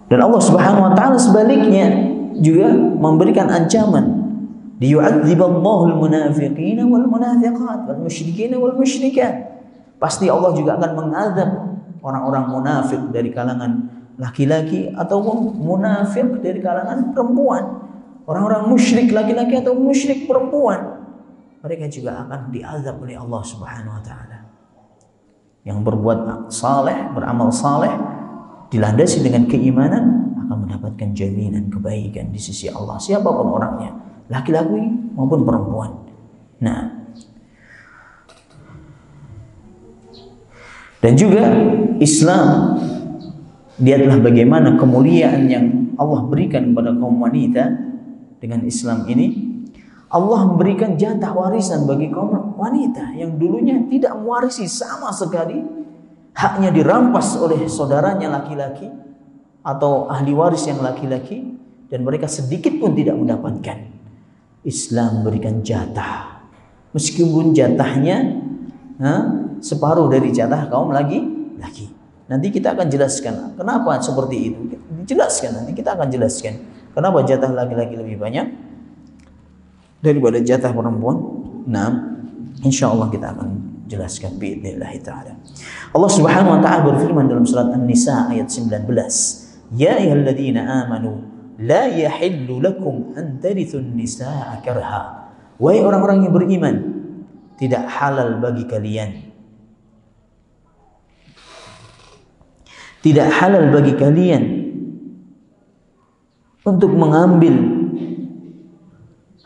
Dan Allah Subhanahu wa taala sebaliknya juga memberikan ancaman, liyu'adziballahu al-munafiqina wal munafiqat wal musyrikina wal musyrikat. Pasti Allah juga akan mengazab orang-orang munafik dari kalangan laki-laki ataupun munafik dari kalangan perempuan. Orang-orang musyrik laki-laki atau musyrik perempuan, mereka juga akan diazab oleh Allah Subhanahu wa taala. Yang berbuat saleh, beramal saleh, dilandasi dengan keimanan, akan mendapatkan jaminan kebaikan di sisi Allah, siapapun orangnya, laki-laki maupun perempuan. Nah, dan juga Islam, dia adalah bagaimana kemuliaan yang Allah berikan kepada kaum wanita. Dengan Islam ini Allah memberikan jatah warisan bagi kaum wanita yang dulunya tidak mewarisi sama sekali, haknya dirampas oleh saudaranya laki-laki atau ahli waris yang laki-laki, dan mereka sedikit pun tidak mendapatkan. Islam berikan jatah, meskipun jatahnya separuh dari jatah kaum laki-laki. Nanti kita akan jelaskan kenapa seperti itu. Dijelaskan, nanti kita akan jelaskan kenapa jatah laki-laki lebih banyak daripada jatah perempuan. Nah, insyaallah kita akan jelaskan biidznillah taala. Allah Subhanahu wa taala berfirman dalam surat An-Nisa ayat 19, ya ayyuhalladzina amanu la yahillu lakum an tarithun nisaa karha. Wahai orang-orang yang beriman, tidak halal bagi kalian, tidak halal bagi kalian untuk mengambil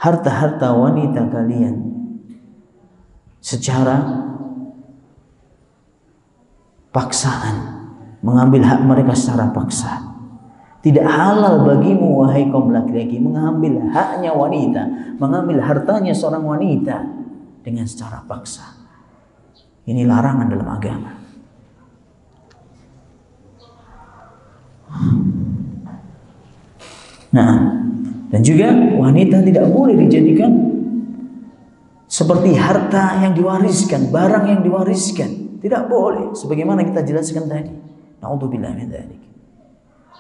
harta-harta wanita kalian secara paksaan, mengambil hak mereka secara paksa. Tidak halal bagimu wahai kaum laki-laki mengambil haknya wanita, mengambil hartanya seorang wanita dengan secara paksa. Ini larangan dalam agama. Nah, dan juga wanita tidak boleh dijadikan seperti harta yang diwariskan, barang yang diwariskan. Tidak boleh, sebagaimana kita jelaskan tadi. Na'udzubillah min dzalik.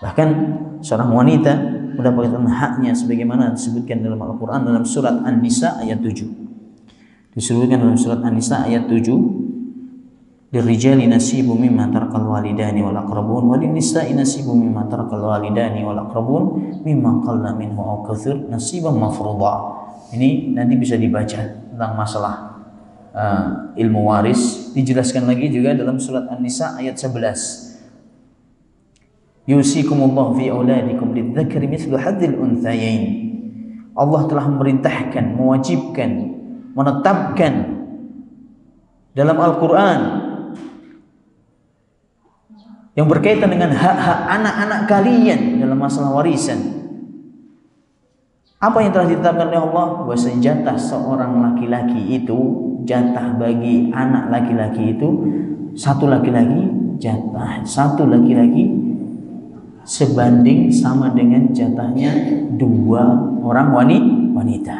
Bahkan seorang wanita mendapatkan haknya sebagaimana disebutkan dalam Al-Quran dalam surat An-Nisa ayat 7. Disebutkan dalam surat An-Nisa ayat 7, "Lirijali nasibum mimma tarakal walidani wal aqrabun wa linnisa'i nasibum mimma tarakal walidani wal aqrabun mimma qalla minhu aw katsur nasiban mafruḍa." Ini nanti bisa dibaca tentang masalah ilmu waris. Dijelaskan lagi juga dalam surat An-Nisa ayat 11. Yusikumullahu fi auladikum lidzakari mithlu hadzil unthayain. Allah telah memerintahkan, mewajibkan, menetapkan dalam Al-Quran yang berkaitan dengan hak-hak anak-anak kalian dalam masalah warisan. Apa yang telah ditetapkan oleh Allah? Bahwa jatah seorang laki-laki itu, jatah bagi anak laki-laki itu, satu laki-laki jatah satu laki-laki sebanding sama dengan jatahnya dua orang wanita.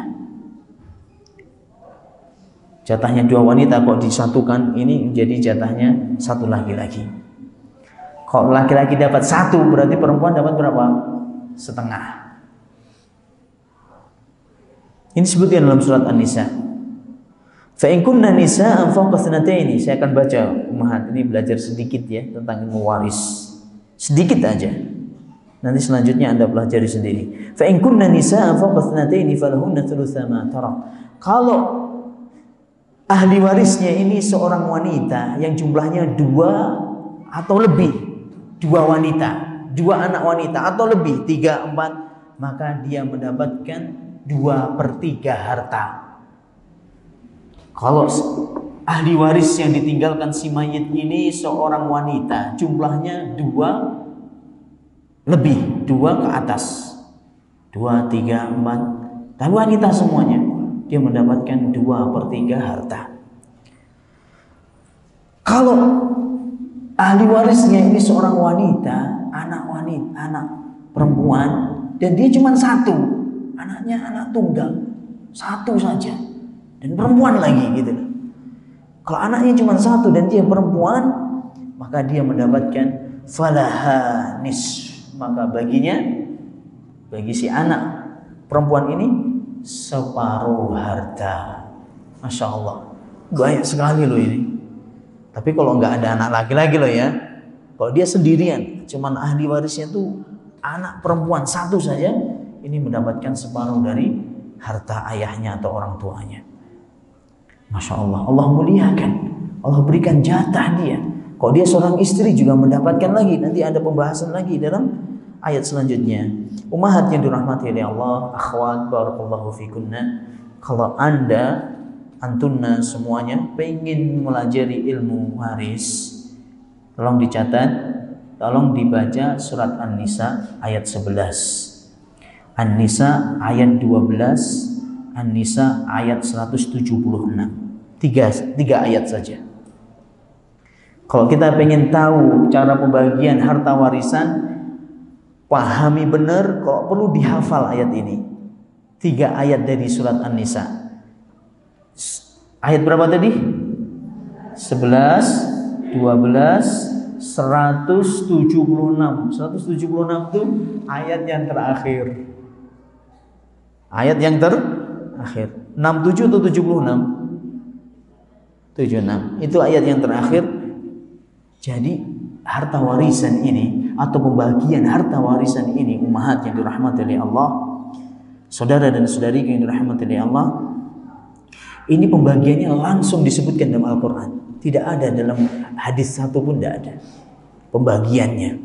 Jatahnya dua wanita kok disatukan, ini menjadi jatahnya satu laki-laki. Kalau laki-laki dapat satu, berarti perempuan dapat berapa? Setengah. Ini disebutkan dalam surat An-Nisa. Fa in kunna nisa'an fawqa thnataini. Saya akan baca ummahat, ini belajar sedikit ya tentang ilmu waris. Sedikit aja. Nanti selanjutnya Anda pelajari sendiri. Fa in kunna nisa'an fawqa thnataini falahunna thulutsa ma tarak. Kalau ahli warisnya ini seorang wanita yang jumlahnya dua atau lebih, dua wanita, dua anak wanita atau lebih, 3, 4, maka dia mendapatkan 2/3 harta. Kalau ahli waris yang ditinggalkan si mayit ini seorang wanita, jumlahnya 2 lebih, 2 ke atas, 2, 3, 4, tapi wanita semuanya, dia mendapatkan 2/3 harta. Kalau ahli warisnya ini seorang wanita, anak perempuan, dan dia cuma satu, anaknya anak tunggal, satu saja, dan perempuan lagi gitu. Kalau anaknya cuma satu dan dia perempuan, maka dia mendapatkan falaha nisf, maka baginya, bagi si anak perempuan ini separuh harta. Masya Allah, banyak sekali loh ini. Tapi kalau nggak ada anak laki-laki loh ya, kalau dia sendirian, cuman ahli warisnya tuh anak perempuan satu saja, ini mendapatkan separuh dari harta ayahnya atau orang tuanya. Masya Allah, Allah muliakan, Allah berikan jatah dia. Kalau dia seorang istri juga mendapatkan lagi. Nanti ada pembahasan lagi dalam ayat selanjutnya. Ummahat yang dirahmati oleh Allah, akhwat barakallahu fikunna, kalau Anda, antunna semuanya pengen melajari ilmu waris, tolong dicatat, tolong dibaca surat An-Nisa ayat 11. An-Nisa ayat 12, An-Nisa ayat 176. Tiga ayat saja. Kalau kita pengen tahu cara pembagian harta warisan, pahami benar, kalau perlu dihafal ayat ini. 3 ayat dari surat An-Nisa. Ayat berapa tadi? 11, 12, 176. 176 itu ayat yang terakhir. Ayat yang terakhir 67 atau 76? 76. Itu ayat yang terakhir. Jadi harta warisan ini atau pembagian harta warisan ini, ummahat yang dirahmati oleh Allah, saudara dan saudari yang dirahmati oleh Allah, ini pembagiannya langsung disebutkan dalam Al-Quran. Tidak ada dalam hadis satu pun, tidak ada pembagiannya.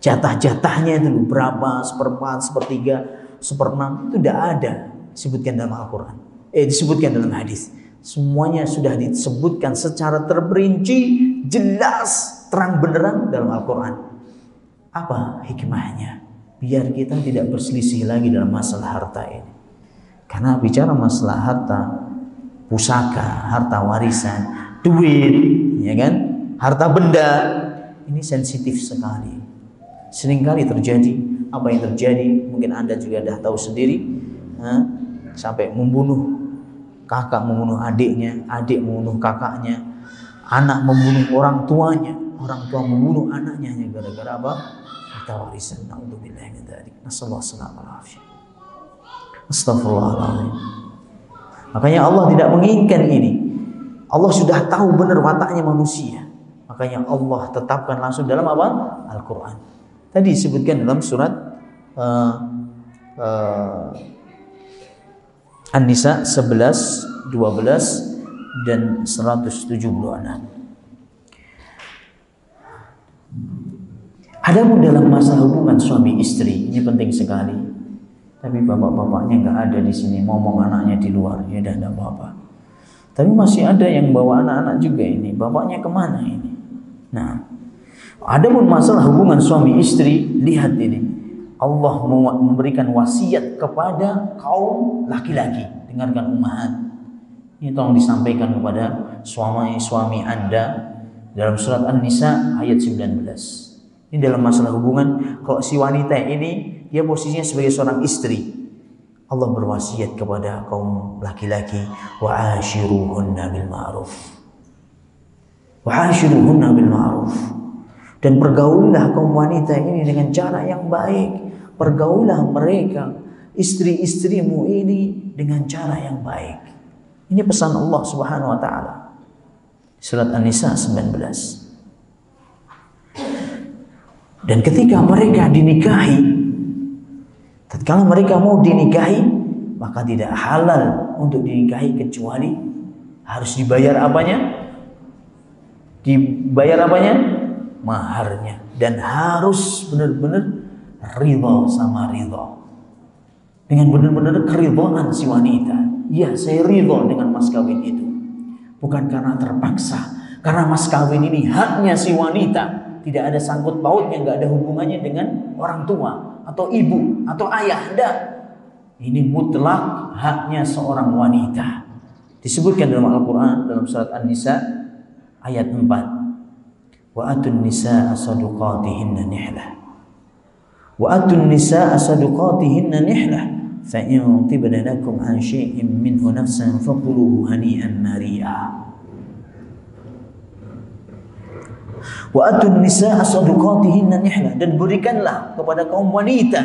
Jatah-jatahnya itu berapa, 1/4, 1/3, 1/6, itu tidak ada disebutkan dalam Al-Quran. Disebutkan dalam hadis. Semuanya sudah disebutkan secara terperinci, jelas, terang benderang dalam Al-Quran. Apa hikmahnya? Biar kita tidak berselisih lagi dalam masalah harta ini. Karena bicara masalah harta, pusaka, harta warisan, duit, ya kan, harta benda, ini sensitif sekali. Seringkali terjadi apa yang terjadi, mungkin Anda juga dah tahu sendiri, sampai membunuh kakak, membunuh adiknya, adik membunuh kakaknya, anak membunuh orang tuanya, orang tua membunuh anaknya hanya gara-gara apa? Harta warisan. Na'udzubillah min dzalik. Nasallahu alaihi wasallam. Astagfirullahaladzim. Makanya Allah tidak menginginkan ini. Allah sudah tahu benar wataknya manusia. Makanya Allah tetapkan langsung dalam apa? Al-Quran. Tadi disebutkan dalam surat An-Nisa 11, 12 dan 176. Adapun dalam masa hubungan suami istri, ini penting sekali. Tapi bapak-bapaknya nggak ada di sini, ngomong anaknya di luar, ya dah tidak apa-apa. Tapi masih ada yang bawa anak-anak juga ini, bapaknya kemana ini? Nah, adapun masalah hubungan suami istri, lihat ini. Allah memberikan wasiat kepada kaum laki-laki. Dengarkan ummahat. Ini tolong disampaikan kepada suami-suami Anda dalam surat An-Nisa ayat 19. Ini dalam masalah hubungan, kalau si wanita ini dia posisinya sebagai seorang istri, Allah berwasiat kepada kaum laki-laki, wa ashiruhunna bil ma'ruf. Wa ashiruhunna bil ma'ruf. Dan pergaulilah kaum wanita ini dengan cara yang baik. Pergaulilah mereka, istri-istrimu ini dengan cara yang baik. Ini pesan Allah Subhanahu wa taala. Surat An-Nisa 19. Dan ketika mereka dinikahi, tatkala mereka mau dinikahi, maka tidak halal untuk dinikahi kecuali harus dibayar apanya? Dibayar apanya? Maharnya. Dan harus benar-benar ridha sama ridha. Dengan benar-benar keridhaan si wanita. Ya, saya ridha dengan mas kawin itu. Bukan karena terpaksa. Karena mas kawin ini haknya si wanita. Tidak ada sangkut pautnya, nggak ada hubungannya dengan orang tua atau ibu atau ayah. Tidak. Ini mutlak haknya seorang wanita. Disebutkan dalam Al-Quran dalam surat An-Nisa ayat 4. Wa atun nisaa saduqatihinna nihlah. Wa atun nisaa saduqatihinna nihlah. Fa in tibna lakum an syai'in minhu nafsan faquluhu hani'an mari'a. Wa atun nisaa saduqatihinna nihlah, dan berikanlah kepada kaum wanita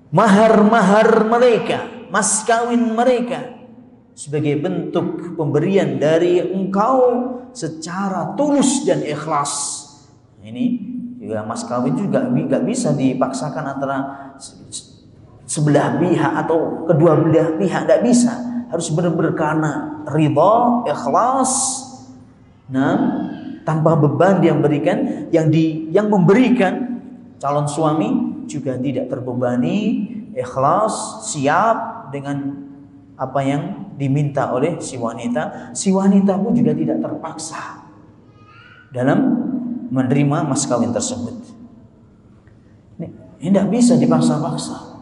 mahar-mahar mereka, mas kawin mereka sebagai bentuk pemberian dari engkau secara tulus dan ikhlas. Ini juga mas kawin juga nggak bisa dipaksakan antara sebelah pihak atau kedua belah pihak, nggak bisa. Harus benar-benar karena ridha, ikhlas. Nah, tanpa beban yang berikan, yang memberikan calon suami juga tidak terbebani, ikhlas, siap dengan apa yang diminta oleh si wanita. Si wanita pun juga tidak terpaksa dalam menerima mas kawin tersebut. Ini tidak bisa dipaksa-paksa.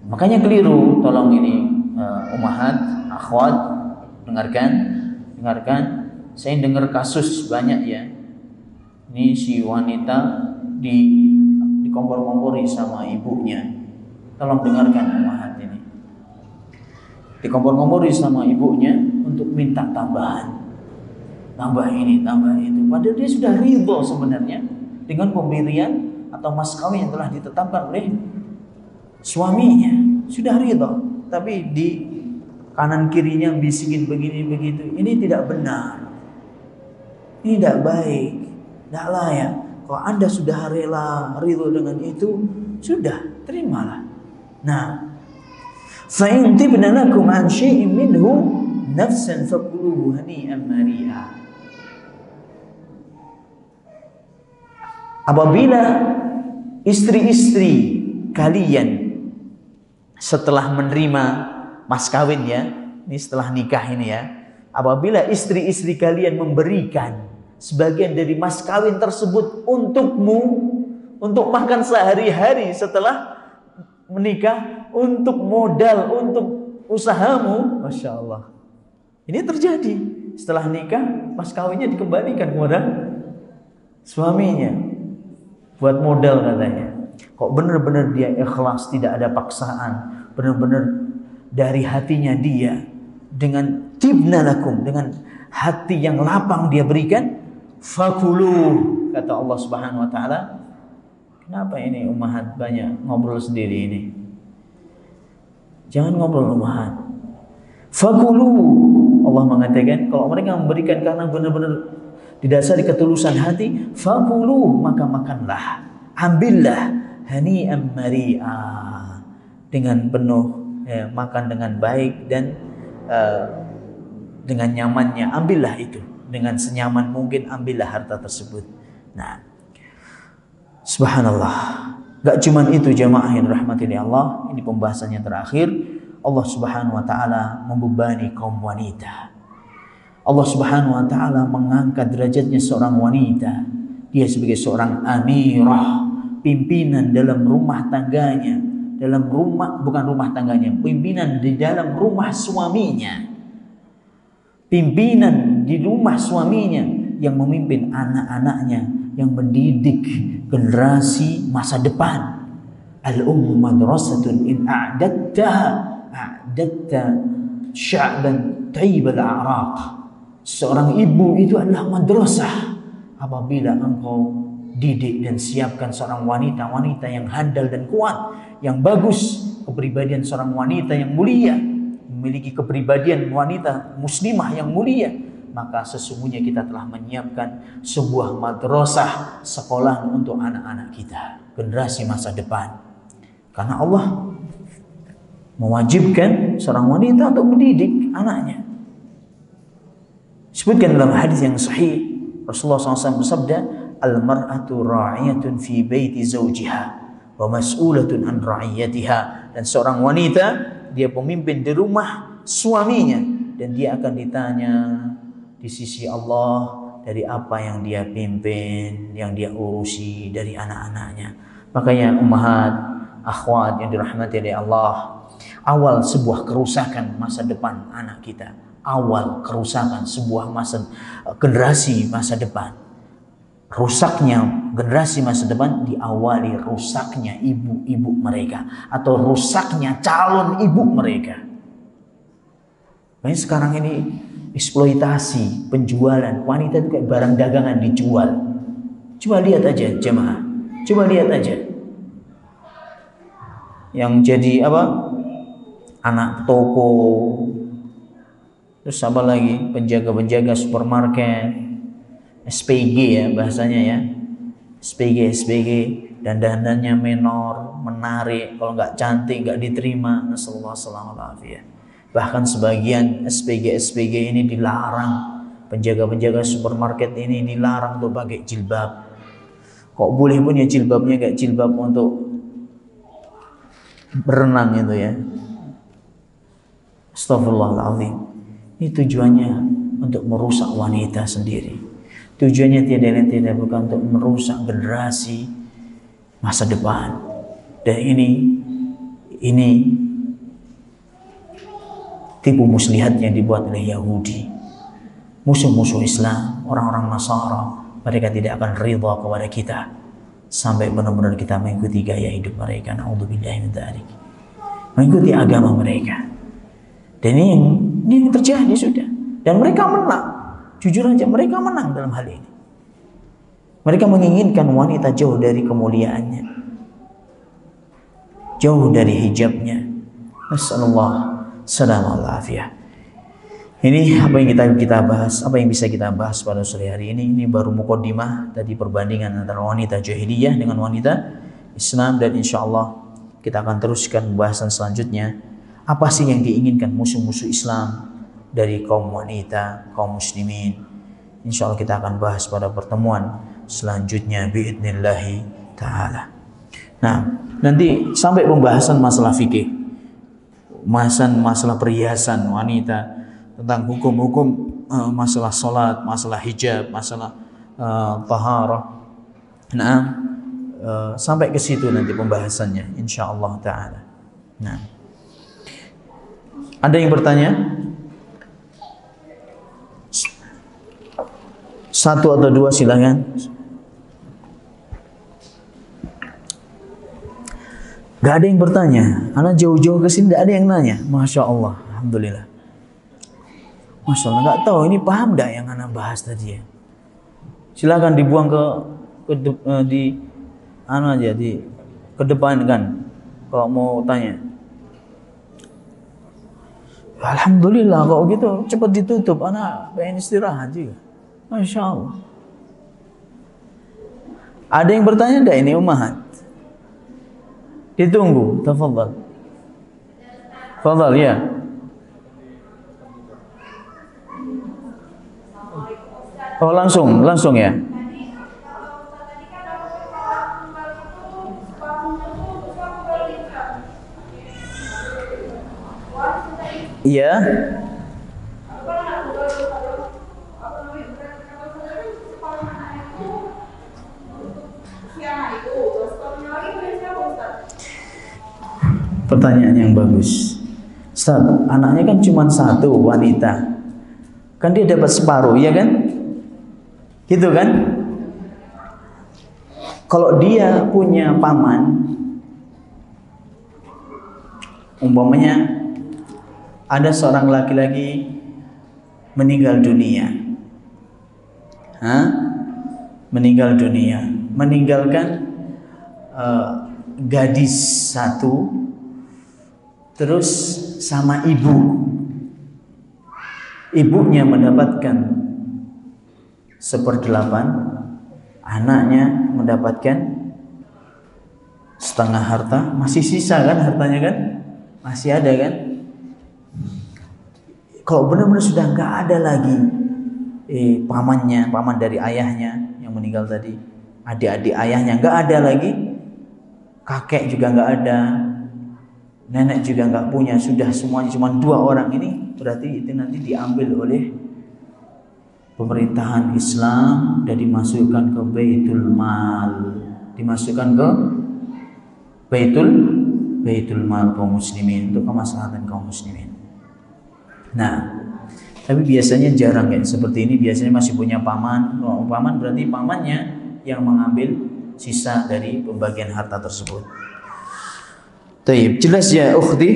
Makanya keliru, tolong ini ummahat, akhwat, dengarkan. Saya dengar kasus banyak ya. Ini si wanita dikompor-kompori sama ibunya. Tolong dengarkan ummahat ini. Dikompor-kompori sama ibunya untuk minta tambahan. Tambah ini, tambah itu. Padahal dia sudah ridho sebenarnya dengan pemberian atau mas kawin yang telah ditetapkan oleh suaminya. Sudah ridho. Tapi di kanan kirinya bisikin begini begitu. Ini tidak benar. Ini tidak baik, tidak layak. Kalau Anda sudah rela, ridho dengan itu, sudah, terimalah. Nah, fa in tibna lakum an syai'in minhu nafsan fakuluhu hani'an mari'a. Apabila istri-istri kalian setelah menerima mas kawin ya, ini setelah nikah ini ya, apabila istri-istri kalian memberikan sebagian dari mas kawin tersebut untukmu, untuk makan sehari-hari setelah menikah, untuk modal, untuk usahamu, Masya Allah. Ini terjadi setelah nikah, mas kawinnya dikembalikan kepada suaminya buat modal katanya. Kok benar-benar dia ikhlas, tidak ada paksaan, benar-benar dari hatinya dia, dengan tibna lakum, dengan hati yang lapang dia berikan. Fakuluh, kata Allah Subhanahu wa taala. Kenapa ini ummahat banyak ngobrol sendiri ini? Jangan ngobrol ummahat. Fakulu, Allah mengatakan kalau mereka memberikan karena benar-benar didasari ketulusan hati, fakulu, maka makanlah, ambillah, hani'an mari'a, dengan penuh, ya, makan dengan baik dan dengan nyamannya, ambillah itu dengan senyaman mungkin, ambillah harta tersebut. Nah, subhanallah, gak cuman itu jamaah yang dirahmati Allah, ini pembahasannya terakhir. Allah Subhanahu wa taala membebani kaum wanita. Allah Subhanahu wa taala mengangkat derajatnya seorang wanita. Dia sebagai seorang amirah, pimpinan dalam rumah tangganya, dalam rumah, bukan rumah tangganya, pimpinan di dalam rumah suaminya. Pimpinan di rumah suaminya yang memimpin anak-anaknya, yang mendidik generasi masa depan. Al-ummu madrasatun in a'datta sya'ban tayyibal a'raq. Seorang ibu itu adalah madrasah apabila engkau didik dan siapkan seorang wanita yang handal dan kuat, yang bagus, kepribadian seorang wanita yang mulia, memiliki kepribadian wanita muslimah yang mulia, maka sesungguhnya kita telah menyiapkan sebuah madrasah, sekolah untuk anak-anak kita, generasi masa depan. Karena Allah mewajibkan seorang wanita untuk mendidik anaknya. Sebutkan dalam hadis yang sahih, Rasulullah SAW bersabda, al-mar'atu ra'iyatun fi baiti zawjiha wa mas'ulatun an ra'iyatiha. Dan seorang wanita, dia pemimpin di rumah suaminya, dan dia akan ditanya di sisi Allah dari apa yang dia pimpin, yang dia urusi dari anak-anaknya. Makanya ummahat, akhwat yang dirahmati oleh Allah, awal sebuah kerusakan masa depan anak kita, awal kerusakan sebuah generasi masa depan, rusaknya generasi masa depan diawali rusaknya ibu-ibu mereka atau rusaknya calon ibu mereka. Makanya sekarang ini eksploitasi, penjualan wanita itu kayak barang dagangan dijual. Coba lihat aja jemaah, coba lihat aja yang jadi apa, anak toko, terus apa lagi, penjaga-penjaga supermarket, SPG ya bahasanya ya, SPG, dandanannya menor, menarik, kalau nggak cantik nggak diterima. Nasallallahu alaihi. Bahkan sebagian SPG ini dilarang, penjaga-penjaga supermarket ini dilarang untuk pakai jilbab. Kok boleh pun ya jilbabnya kayak jilbab untuk berenang itu ya. Astagfirullahaladzim. Ini tujuannya untuk merusak wanita sendiri. Tujuannya tidak bukan untuk merusak generasi masa depan. Dan ini tipu muslihat yang dibuat oleh Yahudi, musuh-musuh Islam, orang-orang Nasara. Mereka tidak akan ridha kepada kita sampai benar-benar kita mengikuti gaya hidup mereka. Na'udzubillahi min dzalik. Mengikuti agama mereka. Dan ini yang terjadi sudah. Dan mereka menang. Jujur aja, mereka menang dalam hal ini. Mereka menginginkan wanita jauh dari kemuliaannya, jauh dari hijabnya. Nasallallahu salamah al-afiyah. Ini apa yang kita bahas, apa yang bisa kita bahas pada sore hari ini. Ini baru muqaddimah tadi, perbandingan antara wanita jahiliyah dengan wanita Islam, dan insya Allah kita akan teruskan pembahasan selanjutnya. Apa sih yang diinginkan musuh-musuh Islam dari kaum wanita, kaum muslimin? Insya Allah kita akan bahas pada pertemuan selanjutnya biidnillahi ta'ala. Nah, nanti sampai pembahasan masalah fikih, masalah perhiasan wanita, tentang hukum-hukum masalah sholat, masalah hijab, masalah taharah. Nah, sampai ke situ nanti pembahasannya insyaallah taala. Nah, ada yang bertanya? Satu atau dua silakan. Gak ada yang bertanya. Anak jauh-jauh ke sini gak ada yang nanya. Masya Allah, alhamdulillah. Masya Allah, nggak tahu ini paham nggak yang anak bahas tadi ya? Silakan dibuang ke depan kan, kalau mau tanya. Alhamdulillah kok gitu cepat ditutup, anak pengen istirahat juga. Masya Allah. Ada yang bertanya enggak ini ummahat? Ditunggu, tafadhal. Tafadhal ya. Oh langsung ya. Iya. Pertanyaan yang bagus. Ustaz, anaknya kan cuma satu, wanita. Kan dia dapat separuh, ya kan? Gitu kan? Kalau dia punya paman, umpamanya ada seorang laki-laki meninggal dunia. Meninggal dunia, meninggalkan gadis satu, terus sama ibunya mendapatkan 1/8, anaknya mendapatkan setengah harta. Masih sisa kan hartanya kan? Masih ada kan? Kalau benar-benar sudah nggak ada lagi paman dari ayahnya yang meninggal tadi, adik-adik ayahnya nggak ada lagi, kakek juga nggak ada, nenek juga nggak punya, sudah semuanya cuma 2 orang ini, berarti itu nanti diambil oleh pemerintahan Islam dan dimasukkan ke Baitul Mal, dimasukkan ke Baitul Mal kaum muslimin, untuk kemaslahatan kaum muslimin. Nah, tapi biasanya jarang ya seperti ini, biasanya masih punya paman. Kalau paman berarti pamannya yang mengambil sisa dari pembagian harta tersebut. Taib, jelas ya ukhti?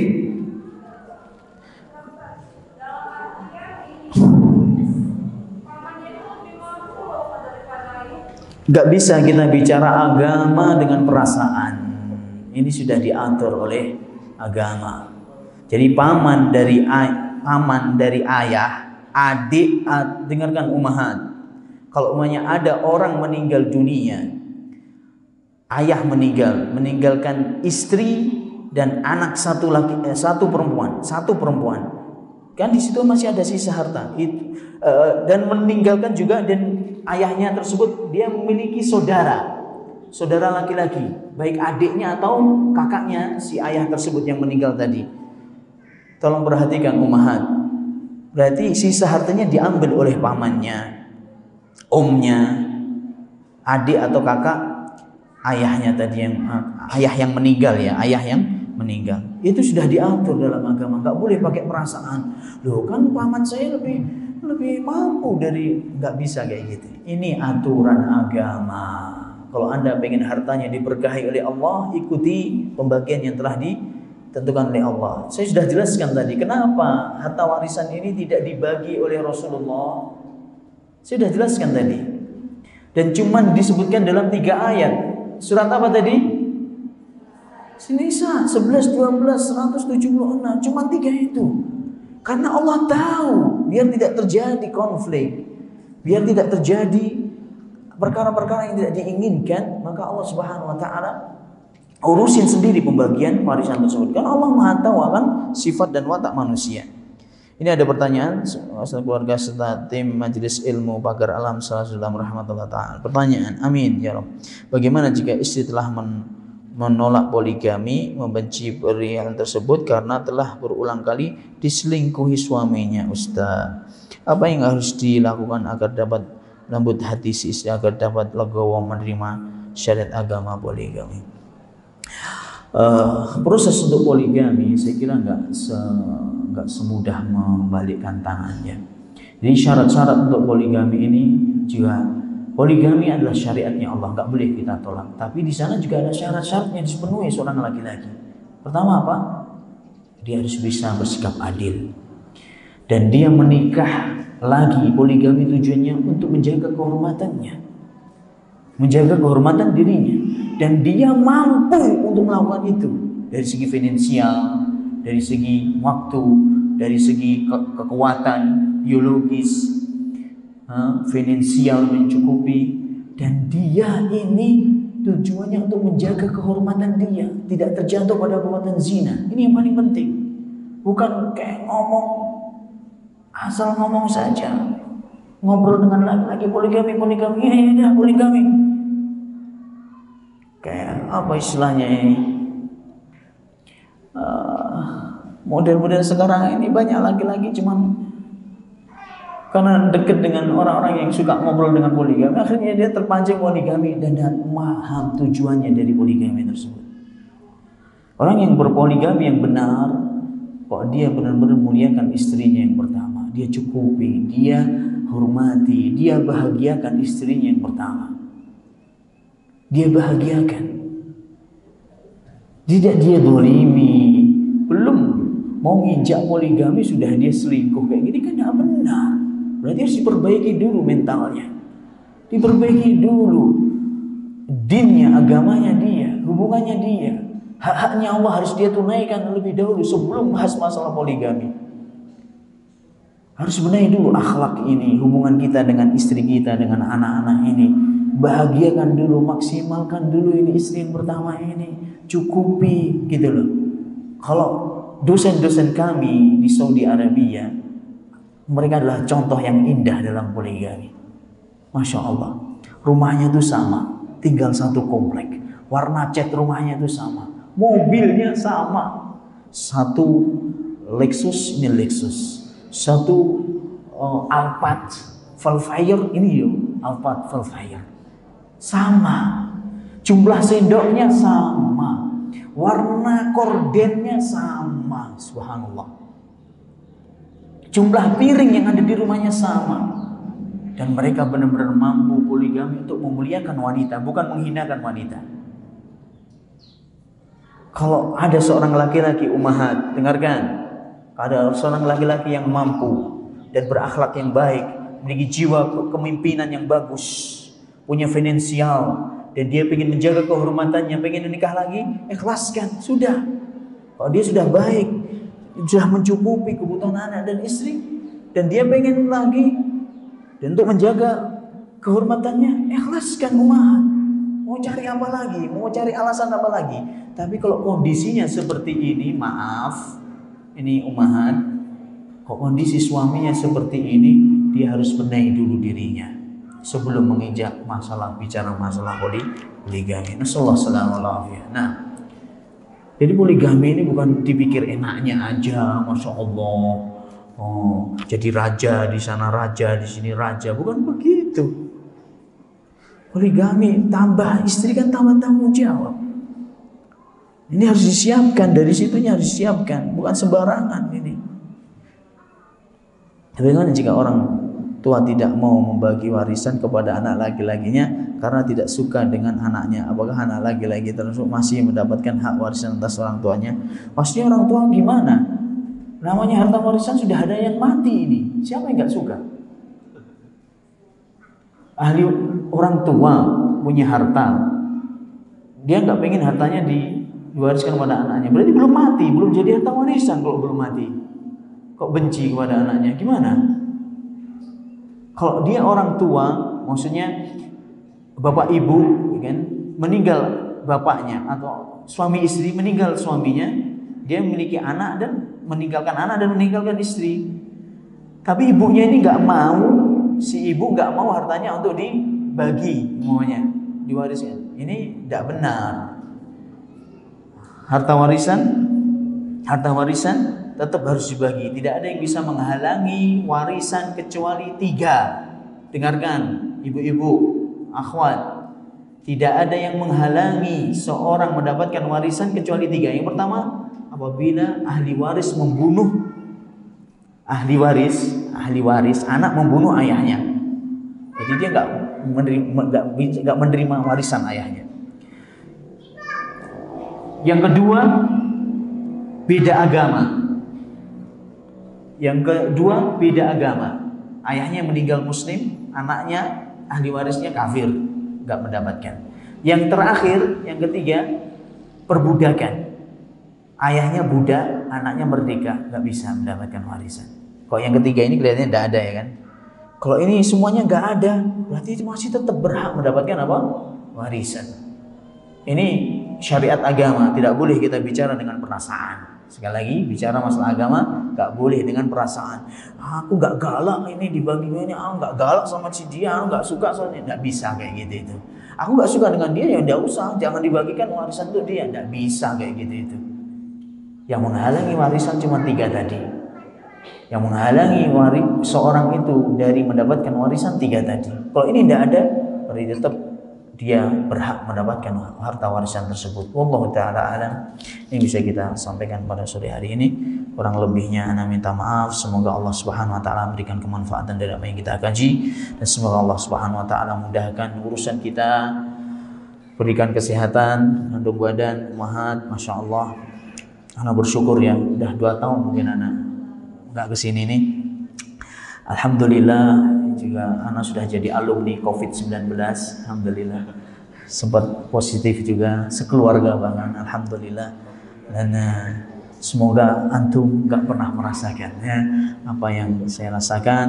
Gak bisa kita bicara agama dengan perasaan. Ini sudah diatur oleh agama. Jadi paman dari ayah, adik, dengarkan ummahat. Kalau umumnya ada orang meninggal dunia, ayah meninggalkan istri dan anak satu perempuan. Kan di situ masih ada sisa harta. Dan meninggalkan juga, dan ayahnya tersebut dia memiliki saudara laki-laki, baik adiknya atau kakaknya si ayah tersebut yang meninggal tadi. Tolong perhatikan ummahat. Berarti sisa hartanya diambil oleh pamannya, omnya, adik atau kakak ayahnya tadi, ayah yang meninggal. Itu sudah diatur dalam agama. Enggak boleh pakai perasaan. Loh, kan paman saya lebih mampu dari, enggak bisa kayak gitu. Ini aturan agama. Kalau Anda pengen hartanya diberkahi oleh Allah, ikuti pembagian yang telah ditentukan oleh Allah. Saya sudah jelaskan tadi kenapa harta warisan ini tidak dibagi oleh Rasulullah. Saya sudah jelaskan tadi. Dan cuman disebutkan dalam 3 ayat. Surat apa tadi? Nisa 11, 12, 176. Cuman 3 itu. Karena Allah tahu biar tidak terjadi konflik, biar tidak terjadi perkara-perkara yang tidak diinginkan, maka Allah Subhanahu wa taala urusin sendiri pembagian warisan tersebut. Kan Allah Maha tahu akan sifat dan watak manusia. Ini ada pertanyaan keluarga serta tim Majelis Ilmu Pagar Alam Salam rahmatullah taala. Pertanyaan, amin ya Rabb. Bagaimana jika istri telah menolak poligami, membenci pria tersebut karena telah berulang kali diselingkuhi suaminya, Ustaz? Apa yang harus dilakukan agar dapat lembut hati si istri, agar dapat legowo menerima syariat agama poligami? Proses untuk poligami saya kira nggak semudah membalikkan tangannya. Jadi syarat-syarat untuk poligami ini juga, poligami adalah syariatnya Allah, nggak boleh kita tolak. Tapi di sana juga ada syarat-syarat yang dipenuhi seorang laki-laki. Pertama apa? Dia harus bisa bersikap adil. Dan dia menikah lagi, poligami tujuannya untuk menjaga kehormatannya, menjaga kehormatan dirinya. Dan dia mampu untuk melakukan itu dari segi finansial, dari segi waktu, dari segi kekuatan biologis, finansial mencukupi, dan dia ini tujuannya untuk menjaga kehormatan dia, tidak terjatuh pada perbuatan zina. Ini yang paling penting. Bukan kayak ngomong, asal ngomong saja, ngobrol dengan laki-laki poligami, ya poligami. Kayak apa istilahnya ini? Model-model sekarang ini banyak laki-laki cuman karena dekat dengan orang-orang yang suka ngobrol dengan poligami, akhirnya dia terpancing poligami dan paham tujuannya dari poligami tersebut. Orang yang berpoligami yang benar, kok dia benar-benar muliakan istrinya yang pertama, dia cukupi, dia hormati, dia bahagiakan istrinya yang pertama. Dia bahagiakan. Tidak dia dolimi. Belum mau nginjak poligami sudah dia selingkuh kayak gini kan tidak benar. Berarti harus diperbaiki dulu mentalnya. Diperbaiki dulu dinnya, agamanya dia, hubungannya dia. Hak-haknya Allah harus dia tunaikan terlebih dahulu sebelum bahas masalah poligami. Harus benahi dulu akhlak ini, hubungan kita dengan istri kita, dengan anak-anak ini. Bahagiakan dulu, maksimalkan dulu ini istri yang pertama ini, cukupi gitu loh. Kalau dosen-dosen kami di Saudi Arabia, mereka adalah contoh yang indah dalam poligami. Masya Allah, rumahnya itu sama, tinggal satu komplek, warna cat rumahnya itu sama, mobilnya sama, satu Lexus ini Lexus, satu Alphard Velfire ini Alphard Velfire. Sama, jumlah sendoknya sama, warna kordennya sama, subhanallah. Jumlah piring yang ada di rumahnya sama. Dan mereka benar-benar mampu poligami untuk memuliakan wanita, bukan menghinakan wanita. Kalau ada seorang laki-laki ummahat, dengarkan, ada seorang laki-laki yang mampu dan berakhlak yang baik, memiliki jiwa kepemimpinan yang bagus, punya finansial, dan dia ingin menjaga kehormatannya, ingin menikah lagi, ikhlaskan, sudah. Kalau dia sudah baik, sudah mencukupi kebutuhan anak dan istri, dan dia ingin lagi, dan untuk menjaga kehormatannya, ikhlaskan ummahat. Mau cari apa lagi? Mau cari alasan apa lagi? Tapi kalau kondisinya seperti ini, maaf, ini ummahat, kok kondisi suaminya seperti ini, dia harus benahi dulu dirinya sebelum menginjak bicara masalah poligami. Nasallallahu. Nah, jadi poligami ini bukan dipikir enaknya aja, masya Allah. Oh, jadi raja di sana raja, di sini raja, bukan begitu. Poligami tambah istri kan tambah tanggung jawab. Ini harus disiapkan, dari situnya harus disiapkan, bukan sembarangan ini. Bagaimana jika orang tua tidak mau membagi warisan kepada anak laki-lakinya karena tidak suka dengan anaknya? Apakah anak laki-laki tersebut masih mendapatkan hak warisan atas orang tuanya? Maksudnya orang tua gimana? Namanya harta warisan sudah ada yang mati ini. Siapa yang nggak suka? Ahli orang tua punya harta, dia nggak pengen hartanya diwariskan kepada anaknya. Berarti belum mati, belum jadi harta warisan kalau belum mati. Kok benci kepada anaknya? Gimana? Kalau dia orang tua, maksudnya bapak ibu, kan, meninggal bapaknya atau suami istri meninggal suaminya, dia memiliki anak dan meninggalkan anak dan meninggalkan istri. Tapi ibunya ini nggak mau, si ibu nggak mau hartanya untuk dibagi, maunya diwariskan. Ini tidak benar. Harta warisan tetap harus dibagi. Tidak ada yang bisa menghalangi warisan kecuali 3. Dengarkan, ibu-ibu, akhwat. Tidak ada yang menghalangi seorang mendapatkan warisan kecuali 3. Yang pertama, apabila ahli waris membunuh ahli waris, anak membunuh ayahnya. Jadi dia nggak menerima warisan ayahnya. Yang kedua, beda agama. Ayahnya meninggal muslim, anaknya ahli warisnya kafir, nggak mendapatkan. Yang terakhir, yang ketiga, perbudakan. ayahnya budak, anaknya merdeka, nggak bisa mendapatkan warisan. Kalau yang ketiga ini kelihatannya tidak ada ya kan? Kalau ini semuanya nggak ada, berarti masih tetap berhak mendapatkan apa? Warisan. Ini syariat agama, tidak boleh kita bicara dengan perasaan. Sekali lagi, bicara masalah agama nggak boleh dengan perasaan. Aku nggak galak ini dibagi-bagi, nggak galak sama si dia, nggak suka soalnya, nggak bisa kayak gitu itu. Aku nggak suka dengan dia, ya nggak usah, jangan dibagikan warisan untuk dia, nggak bisa kayak gitu itu. Yang menghalangi warisan cuma 3 tadi. Yang menghalangi seorang itu dari mendapatkan warisan 3 tadi. Kalau ini tidak ada, berarti tetap dia berhak mendapatkan harta warisan tersebut. Wallahu ta'ala alam. Ini bisa kita sampaikan pada sore hari ini. Kurang lebihnya ana minta maaf. Semoga Allah Subhanahu wa taala memberikan kemanfaatan dari apa yang kita kaji, dan semoga Allah Subhanahu wa taala mudahkan urusan kita, berikan kesehatan, kandung badan, ummahat, Masya Allah. Ana bersyukur ya, udah 2 tahun mungkin ana nggak kesini nih. Alhamdulillah juga anak sudah jadi alumni COVID-19. Alhamdulillah sempat positif juga sekeluarga bahkan. Alhamdulillah. Dan semoga antum nggak pernah merasakan ya apa yang saya rasakan,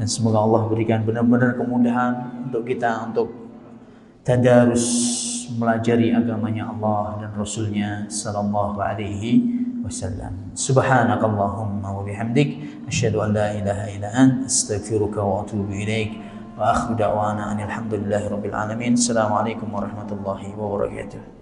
dan semoga Allah berikan benar-benar kemudahan untuk kita untuk tadarus melajari agamanya Allah dan Rasulnya sallallahu alaihi wasallam. Subhanakallahumma wa bihamdik asyhadu an la ilaha illa anta astaghfiruka wa atubu ilaik. Wa akhiru da'wana alhamdulillahi rabbil alamin. Assalamualaikum warahmatullahi wabarakatuh.